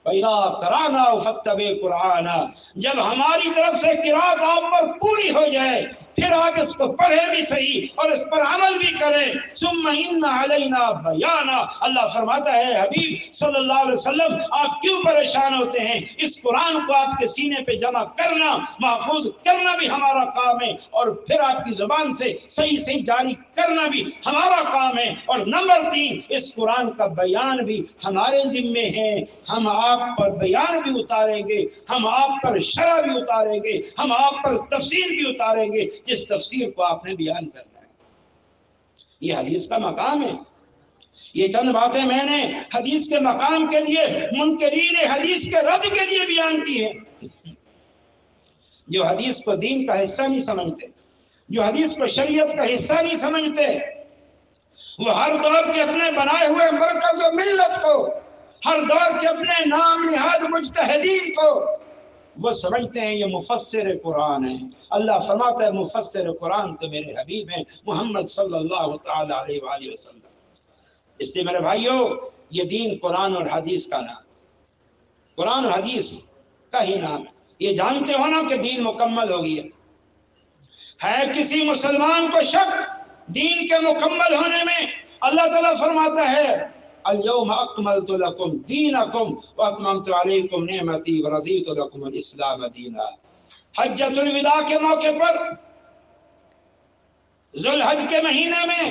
وَإِذَا قَرَأْنَاهُ فَاتَّبِعْ قُرْآنَهُ، جب ہماری طرف سے قرات آپ پر پوری ہو جائے پھر آپ اس کو پڑھیں بھی صحیح اور اس پر عمل بھی کریں۔ ثم ان علینا بیانا، اللہ فرماتا ہے حبیب صلی اللہ علیہ وسلم آپ کیوں پریشان ہوتے ہیں، اس قرآن کو آپ کے سینے پہ جمع کرنا، محفوظ کرنا بھی ہمارا کام ہے، اور پھر آپ کی زبان سے صحیح صحیح جاری کرنا بھی ہمارا کام ہے، اور نمبر 3 اس قرآن کا بیان بھی ہمارے ذمے ہے۔ ہم آپ پر بیان بھی اتاریں گے، ہم آپ پر شرح بھی اتاریں گے، ہم آپ پر تفسیر بھی اتاریں گے جس تفسیر کو آپ نے بیان کرنا ہے۔ یہ حدیث کا مقام ہے۔ یہ چند باتیں میں نے حدیث کے مقام کے لیے منکرین حدیث کے رد کے لیے بیان کی ہیں، جو حدیث کو دین کا حصہ نہیں سمجھتے، جو حدیث کو شریعت کا حصہ نہیں سمجھتے، وہ ہر دور کے اپنے بنائے ہوئے مرکز و ملت کو، ہر دور کے اپنے نام نہاد مجتہدین کو وہ سمجھتے ہیں یہ مفسر قرآن ہے۔ اللہ فرماتا ہے مفسر قرآن تو میرے حبیب ہیں محمد صلی اللہ تعالی علیہ وآلہ وسلم۔ اس لیے میرے بھائیوں یہ دین قرآن اور حدیث کا نام، قرآن اور حدیث کا ہی نام ہے۔ یہ جانتے ہو نا کہ دین مکمل ہو گیا ہے کسی مسلمان کو شک دین کے مکمل ہونے میں؟ اللہ تعالیٰ فرماتا ہے اليوم اکملت لکم دینکم واتممت علیکم نعمتی ورضیت لکم الاسلام دینا۔ حجۃ الوداع کے موقع پر ذوالحج کے مہینے میں،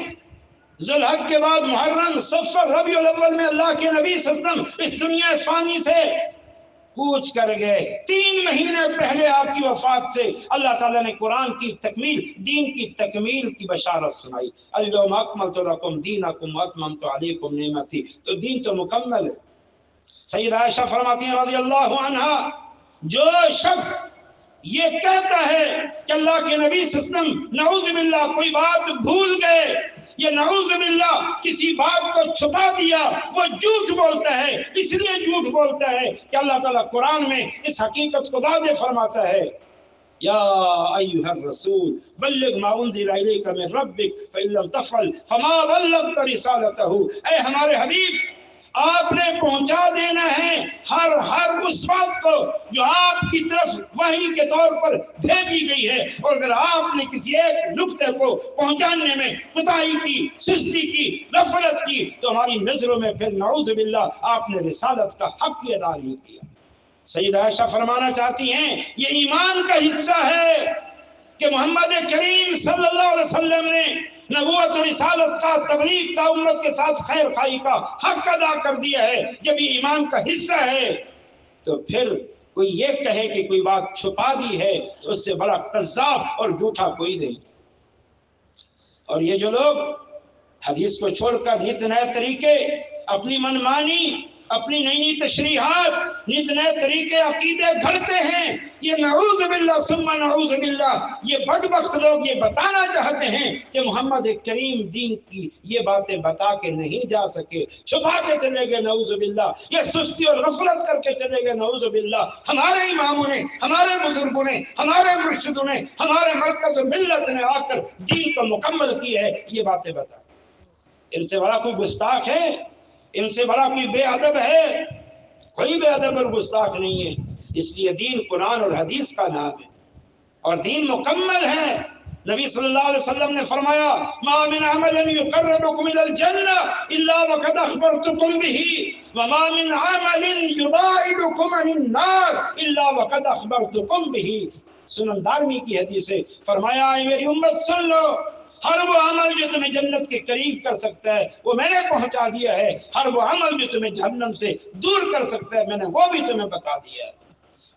ذوالحج کے بعد محرم، صفر، ربیع الاول میں اللہ کے نبی صلی اللہ علیہ وسلم اس دنیا فانی سے کوچ کر گئے۔ 3 مہینے پہلے آپ کی وفات سے اللہ تعالیٰ نے قرآن کی تکمیل، دین کی تکمیل کی بشارت سنائی۔ اليوم اکملت لکم دینکم واتممت علیکم نعمتی، تو دین تو مکمل ہے۔ سیدہ عائشہ فرماتی ہیں رضی اللہ عنہا جو شخص یہ کہتا ہے کہ اللہ کے نبی صلی اللہ علیہ وسلم نعوذ باللہ کوئی بات بھول گئے، یہ نعوذ باللہ کسی بات کو چھپا دیا، وہ جھوٹ بولتا ہے۔ اس لیے جھوٹ بولتا ہے کہ اللہ تعالیٰ قرآن میں اس حقیقت کو واضح فرماتا ہے یا ایھا الرسول بلغ ما انزل الیک من ربک فإن لم تفعل فما بلغت رسالتہ، اے ہمارے حبیب آپ نے پہنچا دینا ہے ہر اس بات کو جو آپ کی طرف وحی کے طور پر بھیجی گئی ہے، اور اگر آپ نے کسی ایک نقطے کو پہنچانے میں کوتاہی کی، سستی کی، غفلت کی، تو ہماری نظروں میں پھر نعوذ باللہ آپ نے رسالت کا حق ہی ادا نہیں کیا۔ سیدہ عائشہ فرمانا چاہتی ہیں یہ ایمان کا حصہ ہے کہ محمد کریم صلی اللہ علیہ وسلم نے نبوت و رسالت کا، تبلیغ کا، امت کے ساتھ خیر خواہی کا حق ادا کر دیا ہے۔ جب یہ ایمان کا حصہ ہے تو پھر کوئی یہ کہے کہ کوئی بات چھپا دی ہے تو اس سے بڑا کذاب اور جھوٹا کوئی نہیں۔ اور یہ جو لوگ حدیث کو چھوڑ کر نت نئے طریقے، اپنی منمانی اپنی نئی نئی تشریحات، نت نئے طریقے عقیدے گھڑتے ہیں. یہ نعوذ باللہ ثم نعوذ باللہ، یہ بدبخت لوگ یہ بتانا چاہتے ہیں کہ محمد کریم دین کی یہ باتیں بتا کے نہیں جا سکے، چھپا کے چلے گئے نعوذ باللہ، یہ سستی اور غفلت کر کے چلے گئے نعوذ باللہ. ہمارے اماموں نے، ہمارے بزرگوں نے، ہمارے مرشدوں نے، ہمارے مرکز ملت نے آ کر دین کو مکمل کی ہے، یہ باتیں بتا. ان سے بڑا کوئی گستاخ ہے؟ ان سے بڑا کوئی بے ادب ہے؟ کوئی بے ادب اور گستاخ نہیں ہے. اس لیے دین قرآن اور حدیث کا نام ہے اور دین مکمل ہے. نبی صلی اللہ علیہ وسلم نے فرمایا ما من عمل يقربكم الى الجنة الا وقد اخبرتكم به وما من عمل يباعدكم عن النار الا وقد اخبرتكم به. سنن دارمی کی حدیث ہے. فرمایا اے میری امت سن لو، ہر وہ عمل جو تمہیں جنت کے قریب کر سکتا ہے وہ میں نے پہنچا دیا ہے، ہر وہ عمل جو تمہیں جہنم سے دور کر سکتا ہے میں نے وہ بھی تمہیں بتا دیا ہے.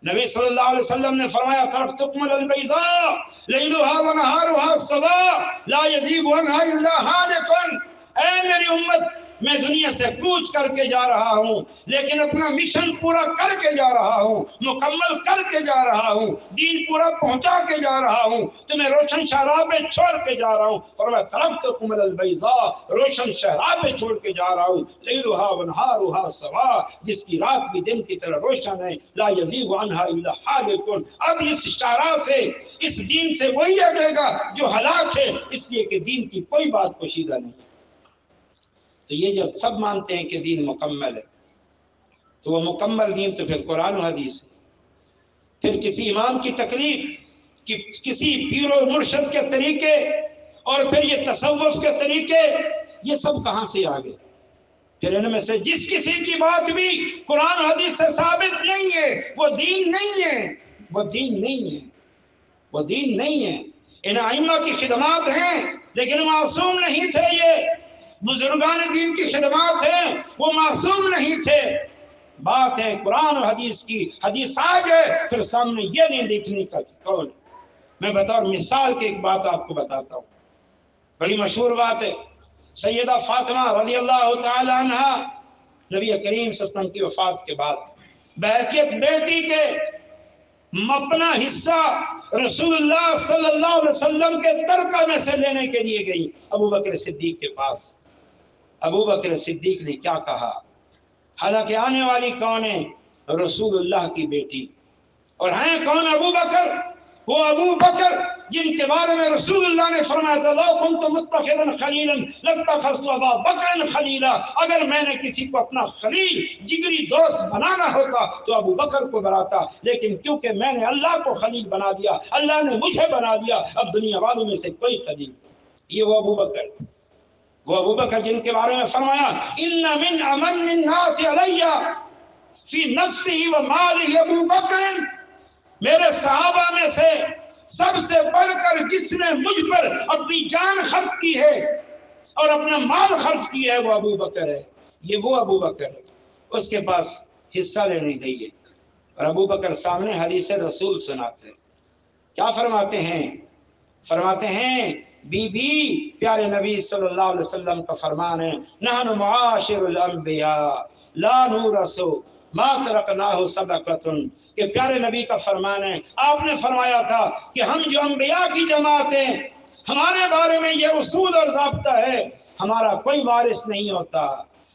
نبی صلی اللہ علیہ وسلم نے فرمایا ترکتکم علی البیضاء لیلها ونہارها سواء لا یزیغ عنها الا ہالک. اے میری امت، میں دنیا سے کوچ کر کے جا رہا ہوں لیکن اپنا مشن پورا کر کے جا رہا ہوں، مکمل کر کے جا رہا ہوں، دین پورا پہنچا کے جا رہا ہوں، تمہیں روشن شہراہ پہ چھوڑ کے جا رہا ہوں. فرمایا ترکتکم علی البیضاء، روشن شہراہ پہ چھوڑ کے جا رہا ہوں، لیلها ونہارها سواء، جس کی رات بھی دن کی طرح روشن ہے، لا یزیغ عنها الا ہالک. اب اس شہراہ سے، اس دین سے وہی ہٹے گا جو ہلاک ہے، اس لیے کہ دین کی کوئی بات پوشیدہ نہیں. تو یہ جب سب مانتے ہیں کہ دین مکمل ہے تو وہ مکمل دین تو پھر قرآن و حدیث ہے. پھر کسی امام کی تقریر، کسی پیر و مرشد کے طریقے اور پھر یہ تصوف کے طریقے، یہ سب کہاں سے آ گئے؟ پھر ان میں سے جس کسی کی بات بھی قرآن و حدیث سے ثابت نہیں ہے وہ دین نہیں ہے، وہ دین نہیں ہے، وہ دین نہیں ہے. ان ائمہ کی خدمات ہیں لیکن معصوم نہیں تھے. یہ بزرگان دین کی خدمات ہیں، وہ معصوم نہیں تھے. بات ہے قرآن و حدیث کی. حدیث آ جائے پھر سامنے یہ نہیں دیکھنے کا کہ کون. میں بطور مثال کے ایک بات آپ کو بتاتا ہوں، بڑی مشہور بات ہے. سیدہ فاطمہ رضی اللہ تعالی عنہ نبی کریم صلی اللہ علیہ وسلم کی وفات کے بعد بحیثیت بیٹی کے اپنا حصہ رسول اللہ صلی اللہ علیہ وسلم کے ترکہ میں سے لینے کے لیے گئی ابو بکر صدیق کے پاس. ابو بکر صدیق نے کیا کہا؟ حالانکہ آنے والی کون ہے؟ رسول اللہ کی بیٹی. اور ہیں کون ابو بکر؟ وہ ابو بکر جن کے بارے میں رسول اللہ نے فرمایا تھا لو کنت متخذا خلیلا لاتخذت ابا بکر خلیلا. اگر میں نے کسی کو اپنا خلیل، جگری دوست بنانا ہوتا تو ابو بکر کو بناتا، لیکن کیونکہ میں نے اللہ کو خلیل بنا دیا، اللہ نے مجھے بنا دیا، اب دنیا والوں میں سے کوئی خلیل نہیں. یہ وہ ابو بکر، وہ ابو بکر جن کے بارے میں فرمایا ان من امن الناس علی فی نفسہ و مالہ ابو بکر. میرے صحابہ میں سے سب سے بڑھ کر جس نے مجھ پر اپنی جان خرچ کی ہے اور اپنا مال خرچ کیا ہے وہ ابو بکر ہے. یہ وہ ابو بکر ہے. اس کے پاس حصہ لینے گئی ہے اور ابو بکر سامنے حدیث رسول سناتے ہیں. کیا فرماتے ہیں؟ فرماتے ہیں بی بی پیارے نبی صلی اللہ علیہ وسلم کا فرمان ہے نحن معاشر الانبیاء لا نورث ما ترکناہ صدقۃ، کہ پیارے نبی کا فرمان ہے. آپ نے فرمایا تھا کہ ہم جو انبیاء کی جماعت ہیں ہمارے بارے میں یہ اصول اور ضابطہ ہے، ہمارا کوئی وارث نہیں ہوتا.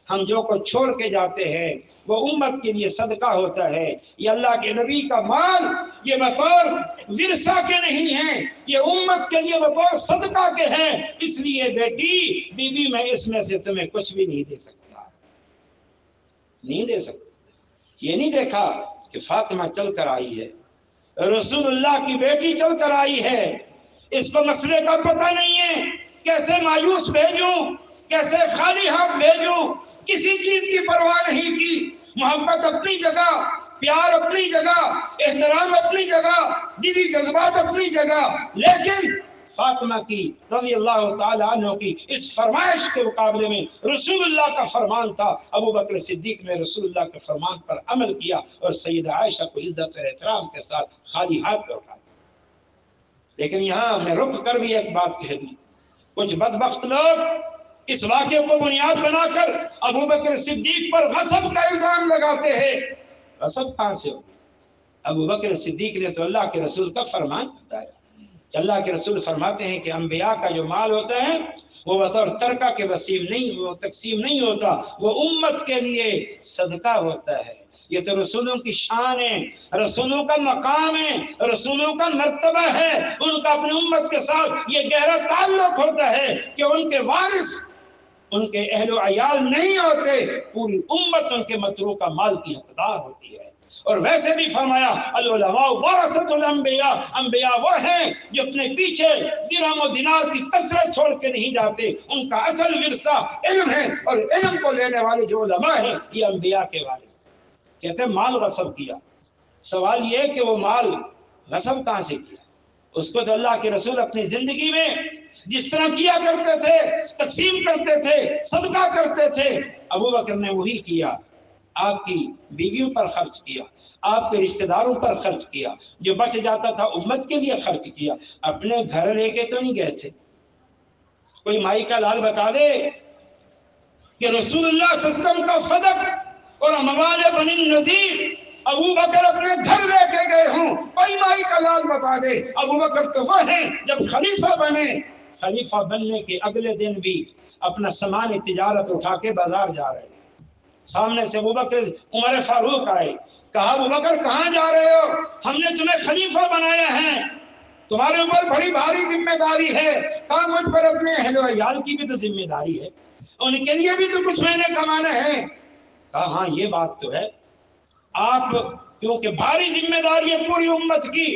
ہم جو کو چھوڑ کے جاتے ہیں وہ امت کے لیے صدقہ ہوتا ہے. یہ اللہ کے نبی کا مال یہ بطور ورثہ کے نہیں ہے، یہ امت کے لیے بطور صدقہ کے ہیں. اس لیے بیٹی بی بی میں اس میں سے تمہیں کچھ بھی نہیں دے سکتا، نہیں دے سکتا. یہ نہیں دیکھا کہ فاطمہ چل کر آئی ہے، رسول اللہ کی بیٹی چل کر آئی ہے، اس کو مسئلے کا پتہ نہیں ہے، کیسے مایوس بھیجوں، کیسے خالی ہاتھ بھیجوں، کسی چیز کی پرواہ نہیں کی. محبت اپنی جگہ، پیار اپنی جگہ، احترام اپنی جگہ، دلی جذبات اپنی جگہ، لیکن فاطمہ کی رضی اللہ تعالی عنہ کی اس فرمائش کے مقابلے میں رسول اللہ کا فرمان تھا. ابو بکر صدیق نے رسول اللہ کے فرمان پر عمل کیا اور سیدہ عائشہ کو عزت اور احترام کے ساتھ خالی ہاتھ پہ اٹھا دیا. لیکن یہاں میں رک کر بھی ایک بات کہہ دی، کچھ بدبخت لوگ اس واقعے کو بنیاد بنا کر ابو بکر صدیق پر غصب کا الزام لگاتے ہیں۔ غصب کہاں سے ہو؟ ابو بکر صدیق نے تو اللہ کے رسول کا فرمان بتایا کہ اللہ کے رسول فرماتے ہیں کہ انبیاء کا جو مال ہوتا ہے وہ بطور ترکہ کے تقسیم نہیں ہوتا، وہ امت کے لیے صدقہ ہوتا ہے۔ یہ تو رسولوں کی شان ہے، رسولوں کا مقام ہے، رسولوں کا مرتبہ ہے، ان کا اپنی امت کے ساتھ یہ گہرا تعلق ہوتا ہے کہ ان کے وارث ان کے اہل و عیال نہیں ہوتے، پوری امت ان کے متروکہ مال کی حقدار ہوتی ہے۔ اور ویسے بھی فرمایا العلماء ورثۃ الانبیاء، انبیاء وہ ہیں جو اپنے پیچھے درہم و دینار کی کثرت چھوڑ کے نہیں جاتے، ان کا اصل ورثہ علم ہے، اور علم کو لینے والے جو علماء ہیں یہ انبیاء کے وارث ہیں۔ کہتے ہیں مال غصب کیا، سوال یہ ہے کہ وہ مال غصب کہاں سے کیا؟ اس کو تو اللہ کے رسول اپنی زندگی میں جس طرح کیا کرتے تھے، تقسیم کرتے تھے، صدقہ کرتے تھے، ابو بکر نے وہی کیا۔ آپ کی بیویوں پر خرچ کیا، آپ کے رشتہ داروں پر خرچ کیا، جو بچ جاتا تھا امت کے لیے خرچ کیا، اپنے گھر لے کے تو نہیں گئے تھے۔ کوئی مائی کا لال بتا دے کہ رسول اللہ صلی اللہ علیہ وسلم کا فدق اور اموال بنی النضیر ابو بکر اپنے گھر لے کے گئے ہوں، کوئی مائی کا لال بتا دے۔ ابو بکر تو وہ ہیں جب خلیفہ بنے، خلیفہ بننے کے اگلے دن بھی اپنا سامان تجارت اٹھا کے بازار جا رہے ہیں، سامنے سے ابو بکر عمر فاروق آئے، کہا ابو بکر کہاں جا رہے ہو؟ ہم نے تمہیں خلیفہ بنایا ہے، تمہارے اوپر بڑی بھاری ذمہ داری ہے۔ کہا مجھ پر اپنے اہل و عیال کی بھی تو ذمہ داری ہے، ان کے لیے بھی تو کچھ میں نے کمانا ہے۔ کہا ہاں یہ بات تو ہے، آپ کیونکہ بھاری ذمہ داری ہے پوری امت کی،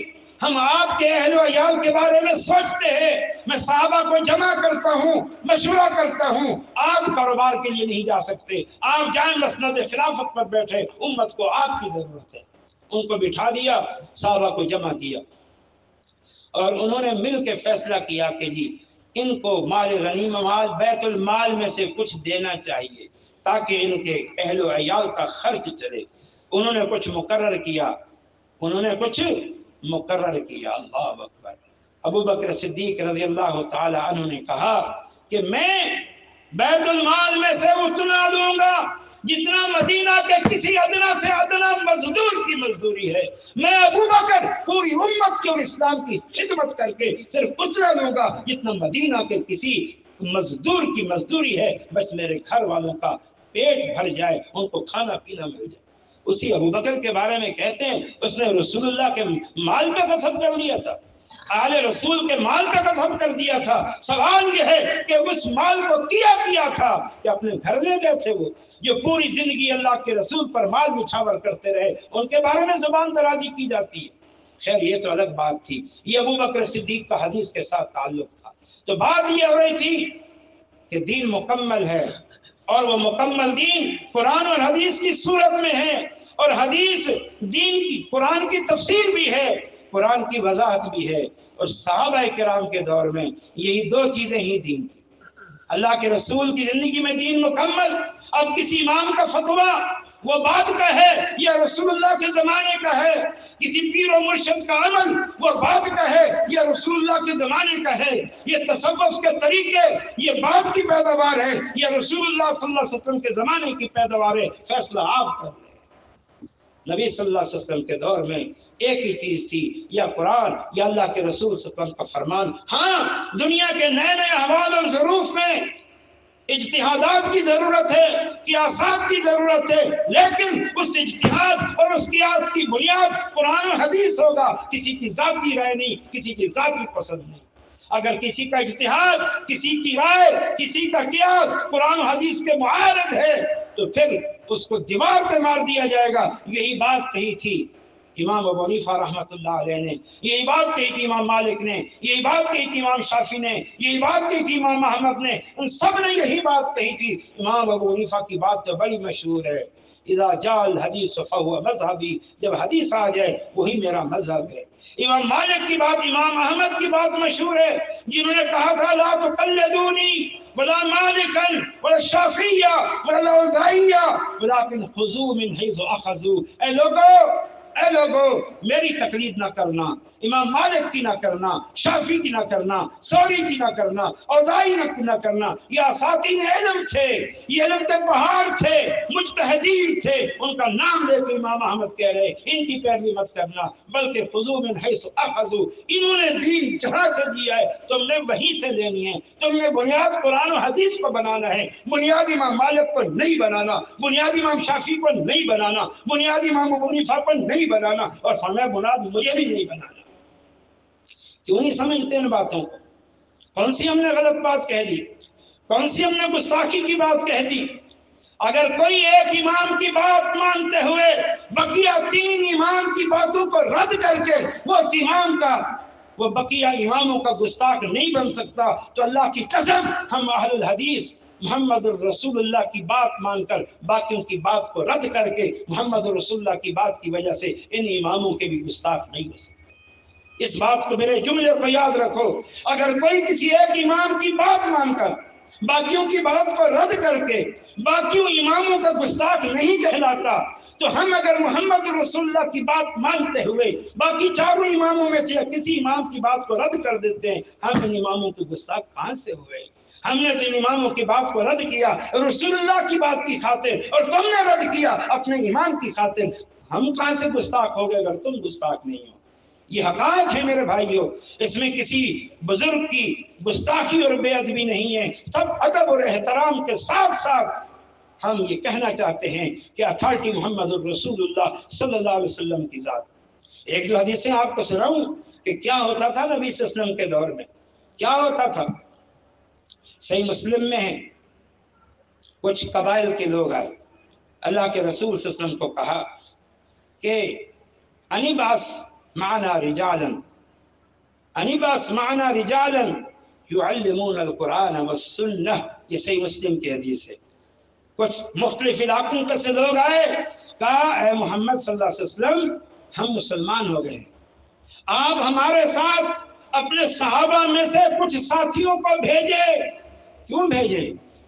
ہم آپ کے اہل و عیال کے بارے میں سوچتے ہیں، میں صحابہ کو جمع کرتا ہوں، مشورہ کرتا ہوں، آپ کاروبار کے لیے نہیں جا سکتے، آپ جائیں مسند خلافت پر بیٹھے، امت کو آپ کی ضرورت ہے۔ ان کو بٹھا دیا، صحابہ کو جمع کیا، اور انہوں نے مل کے فیصلہ کیا کہ جی ان کو مال غنیمہ، مال بیت المال میں سے کچھ دینا چاہیے تاکہ ان کے اہل و عیال کا خرچ چلے۔ انہوں نے کچھ مقرر کیا، اللہ اکبر۔ ابو بکر صدیق رضی اللہ تعالی عنہ نے کہا کہ میں بیت المال میں سے اتنا دوں گا جتنا مدینہ کے کسی ادنا سے ادنا مزدور کی مزدوری ہے۔ میں ابو بکر پوری امت کی اور اسلام کی خدمت کر کے صرف اتنا دوں گا جتنا مدینہ کے کسی مزدور کی مزدوری ہے، بس میرے گھر والوں کا پیٹ بھر جائے، ان کو کھانا پینا مل جائے۔ اسی ابو بکر کے بارے میں کہتے ہیں اس نے رسول اللہ کے مال پہ غصب کر لیا تھا، آل رسول کے مال پہ غصب کر دیا تھا۔ سوال یہ ہے کہ اس مال کو کیا تھا کہ اپنے گھر لے گئے تھے؟ وہ جو پوری زندگی اللہ کے رسول پر مال نچھاور کرتے رہے، ان کے بارے میں زبان درازی کی جاتی ہے۔ خیر یہ تو الگ بات تھی، یہ ابو بکر صدیق کا حدیث کے ساتھ تعلق تھا۔ تو بات یہ ہو رہی تھی کہ دین مکمل ہے، اور وہ مکمل دین قرآن اور حدیث کی صورت میں ہے، اور حدیث دین کی قرآن کی تفسیر بھی ہے، قرآن کی وضاحت بھی ہے۔ اور صحابہ کرام کے دور میں یہی دو چیزیں ہی دین تھی۔ اللہ کے رسول کی زندگی میں دین مکمل۔ اب کسی امام کا فتویٰ وہ بات کا ہے یا رسول اللہ کے زمانے کا ہے، کسی پیر و مرشد کا عمل وہ بات کا ہے یا رسول اللہ کے زمانے کا ہے، یہ تصوف کے طریقے یہ بات کی پیداوار ہے یا رسول اللہ صلی اللہ علیہ وسلم کے زمانے کی پیداوار ہے، فیصلہ آپ کر لیں۔ نبی صلی اللہ علیہ وسلم کے دور میں ایک ہی چیز تھی، یا قرآن یا اللہ کے رسول صلی اللہ علیہ وسلم کا فرمان۔ ہاں دنیا کے نئے نئے احوال اور ظروف میں اجتہادات کی ضرورت ہے، قیاسات کی ضرورت ہے، لیکن اس اجتہاد اور اس قیاس کی بنیاد قرآن و حدیث ہوگا، کسی کی ذاتی رائے نہیں، کسی کی ذاتی پسند نہیں۔ اگر کسی کا اجتہاد، کسی کی رائے، کسی کا قیاس قرآن و حدیث کے معارض ہے تو پھر اس کو دیوار پہ مار دیا جائے گا۔ یہی بات کہی تھی امام ابو حنیفہ رحمۃ اللہ علیہ نے، یہی بات کہی تھی امام مالک نے، یہی بات کہی تھی امام شافعی نے، یہی بات کہی تھی امام احمد نے، ان سب نے یہی بات کہی تھی۔ امام ابو حنیفہ کی بات تو بڑی مشہور ہے، اذا جاء الحدیث فهو مذہبی، جب حدیث آ جائے وہی میرا مذہب ہے۔ امام مالک کی بات، امام احمد کی بات مشہور ہے، جنہوں نے کہا تھا لا تقلدونی ولا مالکا ولا شافعیہ ولا اوزاعیہ ولکن خذوا من حیث اخذوا۔ اے لوگو اے لوگو میری تقلید نہ کرنا، امام مالک کی نہ کرنا، شافعی کی نہ کرنا، ثوری کی نہ کرنا، اوزاعی نہ کرنا، یہ اساطین علم تھے، یہ علم کے پہاڑ تھے، مجتہدین تھے، ان کا نام لے کے امام احمد کہہ رہے ان کی پیروی مت کرنا، بلکہ خذوا من حیث اخذوا، انہوں نے دین جہاں سے دیا ہے تم نے وہیں سے لینی ہے، تم نے بنیاد قرآن و حدیث کو بنانا ہے، بنیاد امام مالک پر نہیں بنانا، بنیاد امام شافعی پر نہیں بنانا، بنیاد امام ابو حنیفہ پر نہیں بنانا، اور فرمایا بنیاد مجھے بھی نہیں بنانا۔ کیوں نہیں سمجھتے ان باتوں کو؟ کون سی ہم نے غلط بات کہہ دی؟ کون سی ہم نے گستاخی کی بات کہہ دی؟ اگر کوئی ایک امام کی بات مانتے ہوئے بقیہ 3 امام کی باتوں کو رد کر کے وہ بقیہ اماموں کا گستاخ نہیں بن سکتا، تو اللہ کی قسم ہم اہل الحدیث محمد الرسول اللہ کی بات مان کر باقیوں کی بات کو رد کر کے محمد الرسول اللہ کی بات کی وجہ سے ان اماموں کے بھی گستاخ نہیں ہو سکتے۔ اس بات کو، میرے جملے کو یاد رکھو، اگر کوئی کسی ایک امام کی بات مان کر باقیوں کی بات کو رد کر کے باقیوں اماموں کا گستاخ نہیں کہلاتا، تو ہم اگر محمد رسول اللہ کی بات مانتے ہوئے باقی 4 اماموں میں سے کسی امام کی بات کو رد کر دیتے ہیں، ہم ان اماموں کے گستاخ کہاں سے ہوئے؟ ہم نے تو ان اماموں کی بات کو رد کیا رسول اللہ کی بات کی خاطر، اور تم نے رد کیا اپنے امام کی خاطر، ہم کہاں سے گستاخ ہو گئے اگر تم گستاخ نہیں ہو؟ یہ حقائق ہے میرے بھائیوں، اس میں کسی بزرگ کی گستاخی اور بے ادبی نہیں ہے، سب ادب اور احترام کے ساتھ ساتھ ہم یہ کہنا چاہتے ہیں کہ اتھارٹی محمد الرسول اللہ صلی اللہ علیہ وسلم کی ذات۔ ایک دو حدیثیں آپ کو سناؤں کہ کیا ہوتا تھا نبی صلی اللہ علیہ وسلم کے دور میں، کیا ہوتا تھا۔ صحیح مسلم میں ہے، کچھ قبائل کے لوگ آئے، اللہ کے رسول صلی اللہ علیہ وسلم کو کہا کہ انبعث معنا رجالا، انبعث معنا رجالا يعلمون القرآن والسنہ، یہ صحیح مسلم کی حدیث ہے۔ کچھ مختلف علاقوں کے سے لوگ آئے، کہا اے محمد صلی اللہ علیہ وسلم ہم مسلمان ہو گئے، آپ ہمارے ساتھ اپنے صحابہ میں سے کچھ ساتھیوں کو بھیجے۔ کیوں بھیجے؟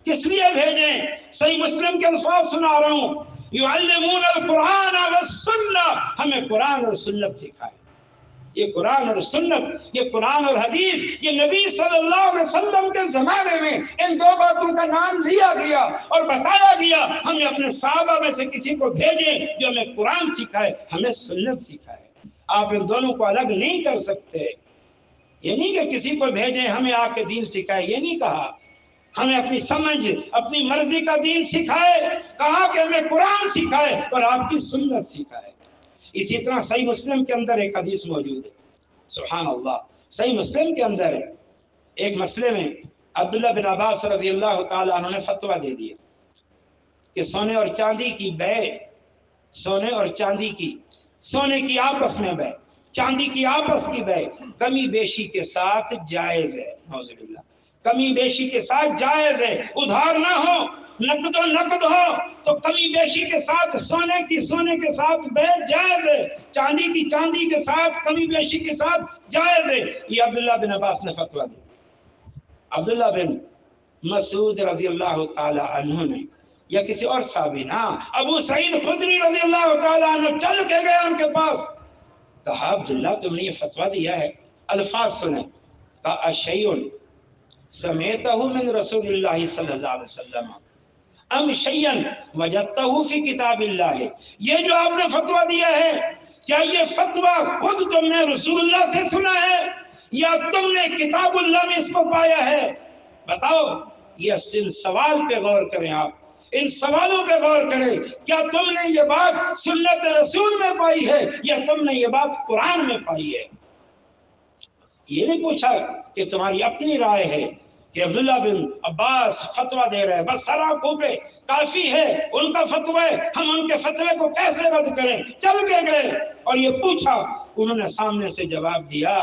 کس لیے بھیجے؟ صحیح مسلم کے الفاظ سنا رہا ہوں، یعلمون القرآن والسنہ، ہمیں قرآن اور سنت سکھائے۔ یہ قرآن اور سنت، یہ قرآن اور حدیث، یہ نبی صلی اللہ علیہ وسلم کے زمانے میں ان 2 باتوں کا نام لیا گیا اور بتایا گیا، ہمیں اپنے صحابہ میں سے کسی کو بھیجیں جو ہمیں قرآن سکھائے، ہمیں سنت سکھائے۔ آپ ان دونوں کو الگ نہیں کر سکتے۔ یہ نہیں کہ کسی کو بھیجیں ہمیں آ کے دین سکھائے، یہ نہیں کہا، ہمیں اپنی سمجھ اپنی مرضی کا دین سکھائے، کہا کہ ہمیں قرآن سکھائے اور آپ کی سنت سکھائے۔ اسی طرح صحیح مسلم کے اندر ایک حدیث موجود ہے، سبحان اللہ، صحیح مسلم کے اندر ہے، ایک مسئلے میں عبداللہ بن عباس رضی اللہ تعالیٰ عنہ نے فتویٰ دے دیا کہ سونے اور چاندی کی بے، سونے اور چاندی کی، سونے کی آپس میں بے، چاندی کی آپس کی بے کمی بیشی کے ساتھ جائز ہے، نعوذ باللہ، کمی بیشی کے ساتھ جائز ہے، ادھار نہ ہو، نقد و نقد ہو تو کمی بیشی کے ساتھ سونے کی سونے کے ساتھ بے جائز ہے، چاندی کی چاندی کے ساتھ کمی بیشی کے ساتھ جائز ہے۔ یہ عبداللہ بن عباس نے فتویٰ دی۔ عبداللہ بن مسعود رضی اللہ تعالی عنہ نے یا کسی اور صحابی نا ابو سعید خدری رضی اللہ تعالی عنہ چل کے گئے ان کے پاس، کہا عبداللہ تم نے یہ فتویٰ دیا ہے، الفاظ سنیں، کہا اشیء سمعتہ من رسول اللہ صلی اللہ علیہ وسلم ام شیئا وجدتہ فی کتاب اللہ، یہ جو آپ نے فتویٰ دیا ہے کیا یہ فتویٰ خود تم نے رسول اللہ سے سنا ہے یا تم نے کتاب اللہ میں اس کو پایا ہے؟ بتاؤ، یہ ان سوال پہ غور کریں، آپ ان سوالوں پہ غور کریں، کیا تم نے یہ بات سنت رسول میں پائی ہے یا تم نے یہ بات قرآن میں پائی ہے؟ یہ نہیں پوچھا کہ تمہاری اپنی رائے ہے کہ عبداللہ بن عباس فتویٰ دے رہے ہیں بس سر آنکھوں پہ کافی ہے، ان کا فتویٰ ہے، ہم ان کے فتوے کو کیسے رد کریں؟ چل کے گئے اور یہ پوچھا، انہوں نے سامنے سے جواب دیا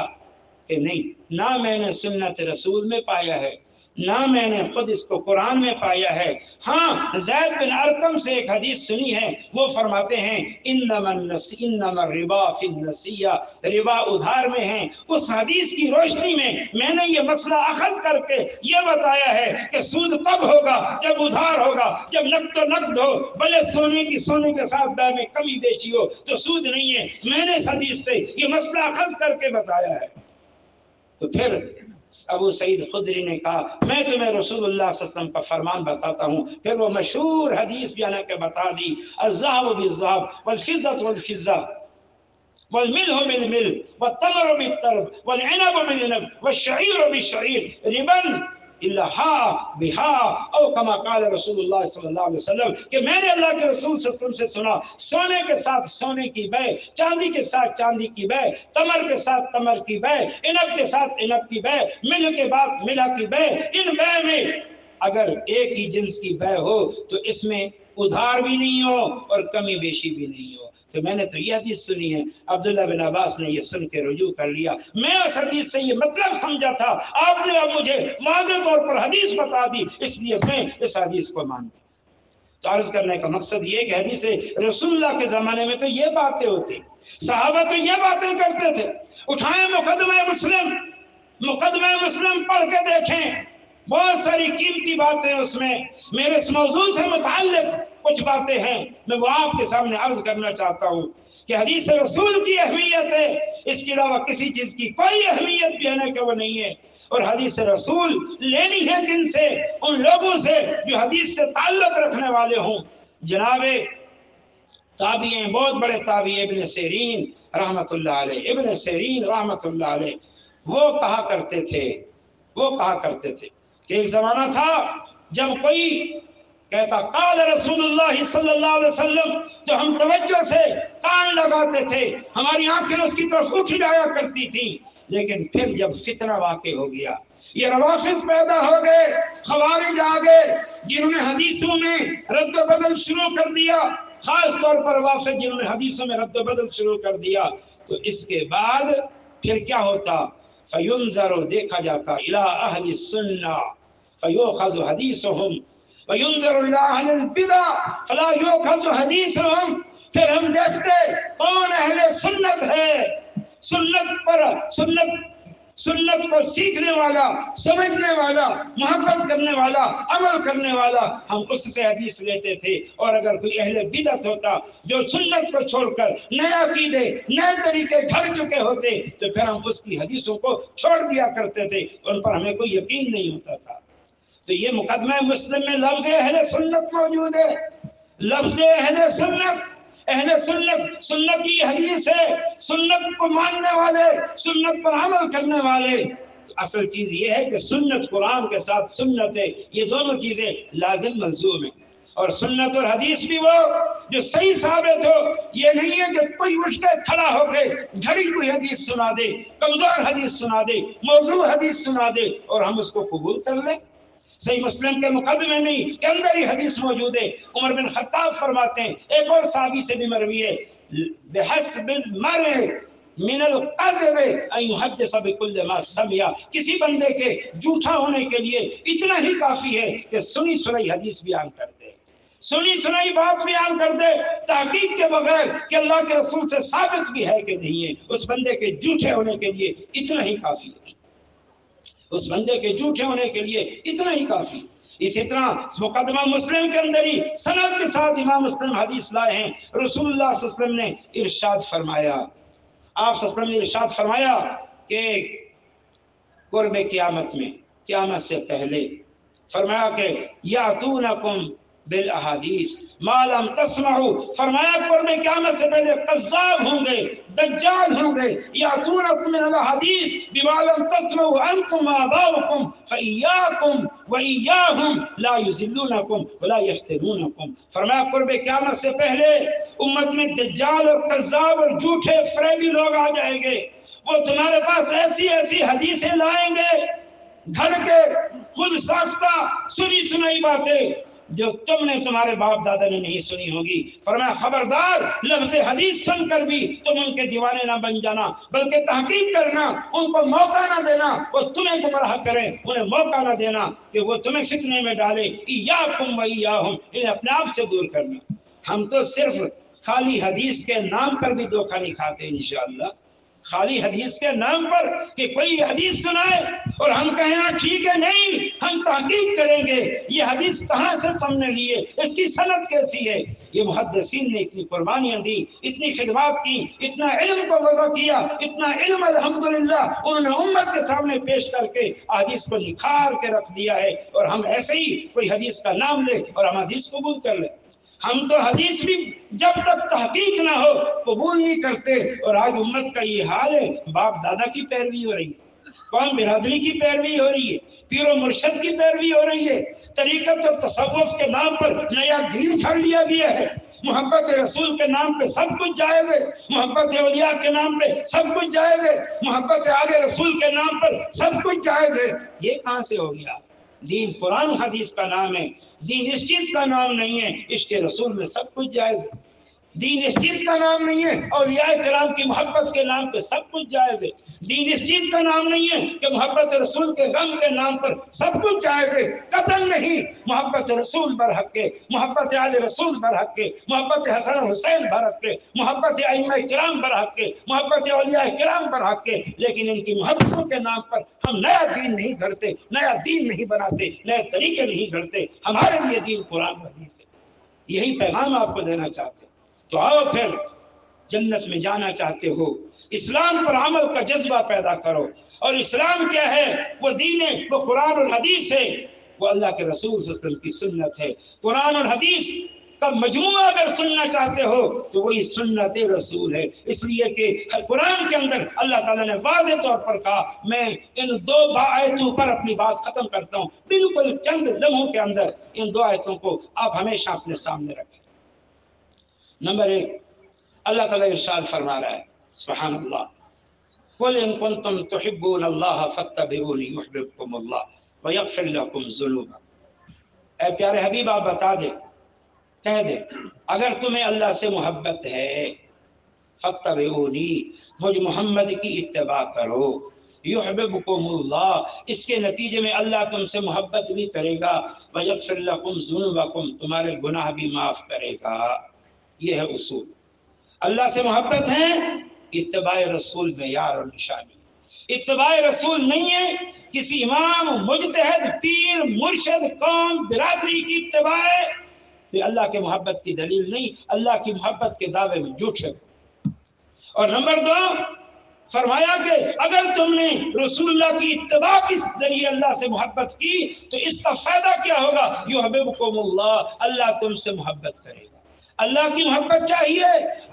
کہ نہیں، نہ میں نے سنت رسول میں پایا ہے، نہ میں نے خود اس کو قرآن میں پایا ہے۔ ہاں زید بن ارقم سے ایک حدیث سنی ہے، وہ فرماتے ہیں انما الربا فی النسیہ، ربا ادھار میں ہے۔ اس حدیث کی روشنی میں نے یہ مسئلہ اخذ کر کے یہ بتایا ہے کہ سود تب ہوگا جب ادھار ہوگا، جب نقد و نقد ہو، بھلے سونے کے ساتھ بے میں کمی بیچی ہو تو سود نہیں ہے۔ میں نے اس حدیث سے یہ مسئلہ اخذ کر کے بتایا ہے۔ تو پھر ابو سعید خدری نے کہا میں تمہیں رسول اللہ صلی اللہ علیہ وسلم کا فرمان بتاتا ہوں۔ پھر وہ مشہور حدیث بھی کے بتا دی، الذهب بالذهب والفضة بالفضة والملح بالملح والتمر بالتمر والعنب بالعنب والشعير بالشعير ربا الا ها بها، او کما قال رسول اللہ صلی اللہ علیہ وسلم، کہ میں نے اللہ کے رسول صلی اللہ علیہ وسلم سے سنا سونے کے ساتھ سونے کی بے، چاندی کے ساتھ چاندی کی بے، تمر کے ساتھ تمر کی بے، عنب کے ساتھ عنب کی بے، ملح کے بعد ملح کی بے، ان بے میں اگر ایک ہی جنس کی بے ہو تو اس میں ادھار بھی نہیں ہو اور کمی بیشی بھی نہیں ہو۔ تو میں نے تو یہ حدیث سنی ہے۔ عبداللہ بن عباس نے یہ سن کے رجوع کر لیا، میں اس حدیث سے یہ مطلب سمجھا تھا، آپ نے اب مجھے واضح طور پر حدیث بتا دی، اس لیے میں اس حدیث کو مانتا ہوں۔ تو عرض کرنے کا مقصد یہ کہ حدیث رسول اللہ کے زمانے میں تو یہ باتیں ہوتی، صحابہ تو یہ باتیں کرتے تھے۔ اٹھائیں مقدمہ مسلم پڑھ کے دیکھیں، بہت ساری قیمتی باتیں اس میں میرے اس موضوع سے متعلق کچھ باتیں ہیں، میں وہ آپ کے سامنے عرض کرنا چاہتا ہوں کہ حدیث رسول کی اہمیت ہے، اس کے علاوہ کسی چیز کی کوئی اہمیت بھی ہے کہ وہ نہیں ہے۔ اور حدیث رسول لینی ہے کن سے؟ ان لوگوں سے جو حدیث سے تعلق رکھنے والے ہوں۔ جناب تابعین، بہت بڑے تابعی ابن سیرین رحمت اللہ علیہ، ابن سیرین رحمت اللہ علیہ وہ کہا کرتے تھے کہ ایک زمانہ تھا جب کوئی کہتا قال رسول اللہ صلی اللہ علیہ وسلم، تو ہم توجہ سے کان لگاتے تھے، ہماری آنکھیں اس کی طرف اٹھ جایا کرتی تھی۔ لیکن پھر جب فتنہ واقع ہو گیا، یہ روافض پیدا ہو گئے، خوارج آ گئے، جنہوں نے حدیثوں میں رد و بدل شروع کر دیا، خاص طور پر روافض جنہوں نے حدیثوں میں رد و بدل شروع کر دیا، تو اس کے بعد پھر کیا ہوتا؟ فینظر، دیکھا جاتا، الی اہل السنہ فیؤخذ حدیثہم وینظر الی اہل البدع فلا یؤخذ حدیثہم۔ پھر ہم دیکھتے کون اہل سنت ہے، سنت کو سیکھنے والا، سمجھنے والا، محبت کرنے والا، عمل کرنے والا، ہم اس سے حدیث لیتے تھے۔ اور اگر کوئی اہل بدعت ہوتا جو سنت کو چھوڑ کر نئے عقیدے، نئے طریقے گھڑ چکے ہوتے، تو پھر ہم اس کی حدیثوں کو چھوڑ دیا کرتے تھے، ان پر ہمیں کوئی یقین نہیں ہوتا تھا۔ تو یہ مقدمہ مسلم میں لفظ اہل سنت موجود ہے، لفظ اہل سنت کی حدیث ہے، سنت کو ماننے والے، سنت پر عمل کرنے والے۔ اصل چیز یہ ہے کہ سنت قرآن کے ساتھ سنت ہے، یہ دونوں چیزیں لازم ملزوم ہیں۔ اور سنت اور حدیث بھی وہ جو صحیح ثابت ہو، یہ نہیں ہے کہ کوئی اٹھ کے کھڑا ہو کے گھڑی کوئی حدیث سنا دے، کمزور حدیث سنا دے، موضوع حدیث سنا دے اور ہم اس کو قبول کر لیں۔ صحیح مسلم کے مقدمے میں کے اندر ہی حدیث موجود ہے، عمر بن خطاب فرماتے ہیں، ایک اور صحابی سے بھی مروی ہے، بحسب المرء من القذب ان يحدث بكل ما سمع، کسی بندے کے جھوٹا ہونے کے لیے اتنا ہی کافی ہے کہ سنی سنائی حدیث بیان کر دے، سنی سنائی بات بیان کر دے، تحقیق کے بغیر کہ اللہ کے رسول سے ثابت بھی ہے کہ نہیں ہے، اس بندے کے جھوٹے ہونے کے لیے اتنا ہی کافی ہے، اس بندے کے جھوٹے ہونے کے لیے اتنا ہی کافی۔ اسی طرح مقدمہ مسلم کے اندر ہی سند کے ساتھ امام مسلم حدیث لائے ہیں، رسول اللہ صلی اللہ علیہ وسلم نے ارشاد فرمایا، آپ صلی اللہ علیہ وسلم نے ارشاد فرمایا کہ قرب قیامت میں، قیامت سے پہلے فرمایا کہ یاتونکم بالاحادیث ما لم تسمعوا، فرمایا قرب قیامت سے پہلے قذاب ہوں گے، دجال ہوں گے، یاتونکم من الحدیث بما لم تسمعوا انتم آباؤکم فإیاکم وإیاہم لا یضلونکم ولا یفتنونکم۔ فرمایا قرب قیامت سے پہلے امت میں دجال اور قذاب اور جھوٹے فریبی لوگ آ جائیں گے، وہ تمہارے پاس ایسی ایسی حدیثیں لائیں گے گھڑ کے، خود ساختہ سنی سنائی باتیں، جو تم نے تمہارے باپ دادا نے نہیں سنی ہوگی۔ فرمایا خبردار لفظ حدیث سن کر بھی تم ان کے دیوانے نہ بن جانا، بلکہ تحقیق کرنا، ان کو موقع نہ دینا وہ تمہیں گمراہ کریں، انہیں موقع نہ دینا کہ وہ تمہیں فتنے میں ڈالے۔ ایاکم و ایاہم، انہیں اپنے آپ سے دور کرنا۔ ہم تو صرف خالی حدیث کے نام پر بھی دھوکہ نہیں کھاتے انشاءاللہ، خالی حدیث کے نام پر کہ کوئی حدیث سنائے اور ہم کہیں ہاں ٹھیک ہے، نہیں، ہم تحقیق کریں گے یہ حدیث کہاں سے تم نے لیے، اس کی سند کیسی ہے۔ یہ محدثین نے اتنی قربانیاں دی، اتنی خدمات کی، اتنا علم کو وضع کیا، اتنا علم الحمدللہ انہوں نے امت کے سامنے پیش کر کے حدیث کو نکھار کے رکھ دیا ہے، اور ہم ایسے ہی کوئی حدیث کا نام لے اور ہم حدیث قبول کر لیں۔ ہم تو حدیث بھی جب تک تحقیق نہ ہو قبول نہیں کرتے، اور آج امت کا یہ حال ہے، باپ دادا کی پیروی ہو رہی ہے، قوم برادری کی پیروی ہو رہی ہے، پیر و مرشد کی پیروی ہو رہی ہے، طریقت اور تصوف کے نام پر نیا دین کھڑ لیا گیا ہے، محبت رسول کے نام پہ سب کچھ جائز ہے، محبت اولیاء کے نام پہ سب کچھ جائز ہے، محبت آل رسول کے نام پر سب کچھ جائز ہے۔ یہ کہاں سے ہو گیا؟ دین قرآن حدیث کا نام ہے، دین اس چیز کا نام نہیں ہے، عشق رسول میں سب کچھ جائز ہے۔ دین اس چیز کا نام نہیں ہے اولیاء کرام کی محبت کے نام پہ سب کچھ جائز ہے۔ دین اس چیز کا نام نہیں ہے کہ محبت رسول کے غم کے نام پر سب کچھ جائز ہے، قطعاً نہیں۔ محبت رسول برحق کے، محبت آل رسول برحق کے، محبت حسن حسین برحق کے، محبت ائمہ کرام برحق کے، محبت اولیاء کرام برحق کے، لیکن ان کی محبتوں کے نام پر ہم نیا دین نہیں گھڑتے، نیا دین نہیں بناتے، نئے طریقے نہیں گھڑتے۔ ہمارے لیے دین قرآن و حدیث ہے، یہی پیغام آپ کو دینا چاہتے ہیں۔ تو آؤ پھر، جنت میں جانا چاہتے ہو، اسلام پر عمل کا جذبہ پیدا کرو، اور اسلام کیا ہے؟ وہ دین ہے، وہ قرآن اور حدیث ہے، وہ اللہ کے رسول صلی اللہ علیہ وسلم کی سنت ہے۔ قرآن اور حدیث کا مجموعہ اگر سننا چاہتے ہو تو وہی سنت رسول ہے، اس لیے کہ قرآن کے اندر اللہ تعالیٰ نے واضح طور پر کہا، میں ان دو آیتوں پر اپنی بات ختم کرتا ہوں، بالکل چند لمحوں کے اندر ان دو آیتوں کو آپ ہمیشہ اپنے سامنے رکھیں۔ نمبر 1، اللہ تعالیٰ ارشاد فرما رہا ہے، سبحان اللہ، قُلْ إِن كُنتُمْ تُحِبُّونَ اللَّهَ فَاتَّبِعُونِي يُحْبِبْكُمُ اللَّهُ وَيَغْفِرْ لَكُمْ ذُنُوبَكُمْ۔ اے پیارے حبیب آپ بتا دے، کہہ دے، اگر تمہیں اللہ سے محبت ہے، فَاتَّبِعُونِی، مجھ محمد کی اتباع کرو، یحببکم اللہ، اس کے نتیجے میں اللہ تم سے محبت بھی کرے گا، وَيَغْفِرْ لَكُمْ ذُنُوبَكُمْ، تمہارے گناہ بھی معاف کرے گا۔ یہ ہے اصول۔ اللہ سے محبت ہے، اتباع رسول معیار اور نشانی۔ اتباع رسول نہیں ہے کسی امام، مجتہد، پیر، مرشد، قوم، برادری کی اتباع، تو اللہ کے محبت کی دلیل نہیں، اللہ کی محبت کے دعوے میں جھوٹ ہے۔ اور نمبر 2، فرمایا کہ اگر تم نے رسول اللہ کی اتباع کے ذریعے اللہ سے محبت کی تو اس کا فائدہ کیا ہوگا؟ یحببکم اللہ، اللہ تم سے محبت کرے گا۔ اللہ کی محبت چاہیے،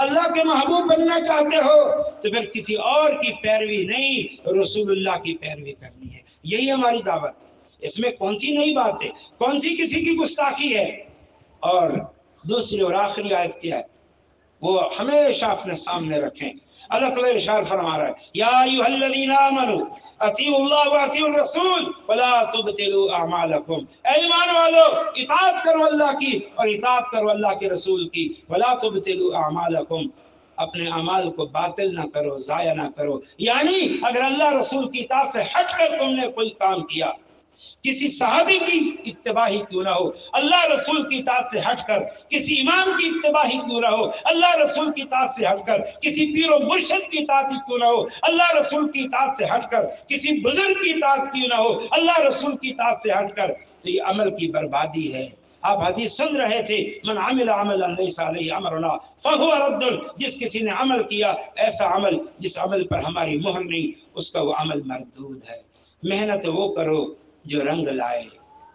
اللہ کے محبوب بننا چاہتے ہو تو پھر کسی اور کی پیروی نہیں، رسول اللہ کی پیروی کرنی ہے۔ یہی ہماری دعوت ہے، اس میں کون سی نئی بات ہے، کون سی کسی کی گستاخی ہے۔ اور دوسری اور آخری آیت کیا ہے، وہ ہمیشہ اپنے سامنے رکھیں۔ اللہ تعالیٰ ارشاد فرما رہا ہے، یا ایھا الذین آمنوا اطیعوا اللہ واطیعوا الرسول ولا تبطلوا اعمالکم، اے ایمان والو اطاعت کرو اللہ کی اور اطاعت کرو اللہ کے رسول کی، ولا تبطلوا اعمالکم، اپنے اعمال کو باطل نہ کرو، ضائع نہ کرو۔ یعنی اگر اللہ رسول کی اطاعت سے ہٹ کر تم نے کوئی کام کیا، کسی صحابی کی اتباع ہی کیوں نہ ہو، اللہ رسول کی اطاعت سے ہٹ کر کسی امام کی اتباع ہی کیوں نہ ہو، اللہ رسول کی اطاعت سے ہٹ کر کسی پیر و مرشد کی اطاعت ہی کیوں نہ ہو، اللہ رسول کی اطاعت سے ہٹ کر کسی بزرگ کی اطاعت کیوں نہ ہو، اللہ رسول کی اطاعت سے ہٹ کر، تو یہ عمل کی بربادی ہے۔ آپ حدیث سن رہے تھے، من عمل عملا لیس علیہ امرنا فہو رد، جس کسی نے عمل کیا ایسا عمل جس عمل پر ہماری مہر نہیں، اس کا وہ عمل مردود ہے۔ محنت وہ کرو جو رنگ لائے،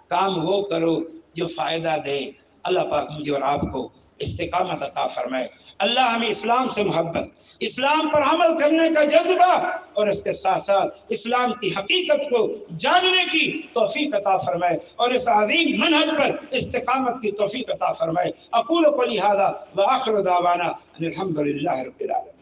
کام وہ کرو جو فائدہ دے۔ اللہ پاک مجھے اور آپ کو استقامت عطا فرمائے۔ اللہ ہمیں اسلام سے محبت، اسلام پر عمل کرنے کا جذبہ، اور اس کے ساتھ ساتھ اسلام کی حقیقت کو جاننے کی توفیق عطا فرمائے، اور اس عظیم منہج پر استقامت کی توفیق عطا فرمائے۔ اقول قولی ھذا وآخر دعوانا ان الحمد للہ رب العالمین۔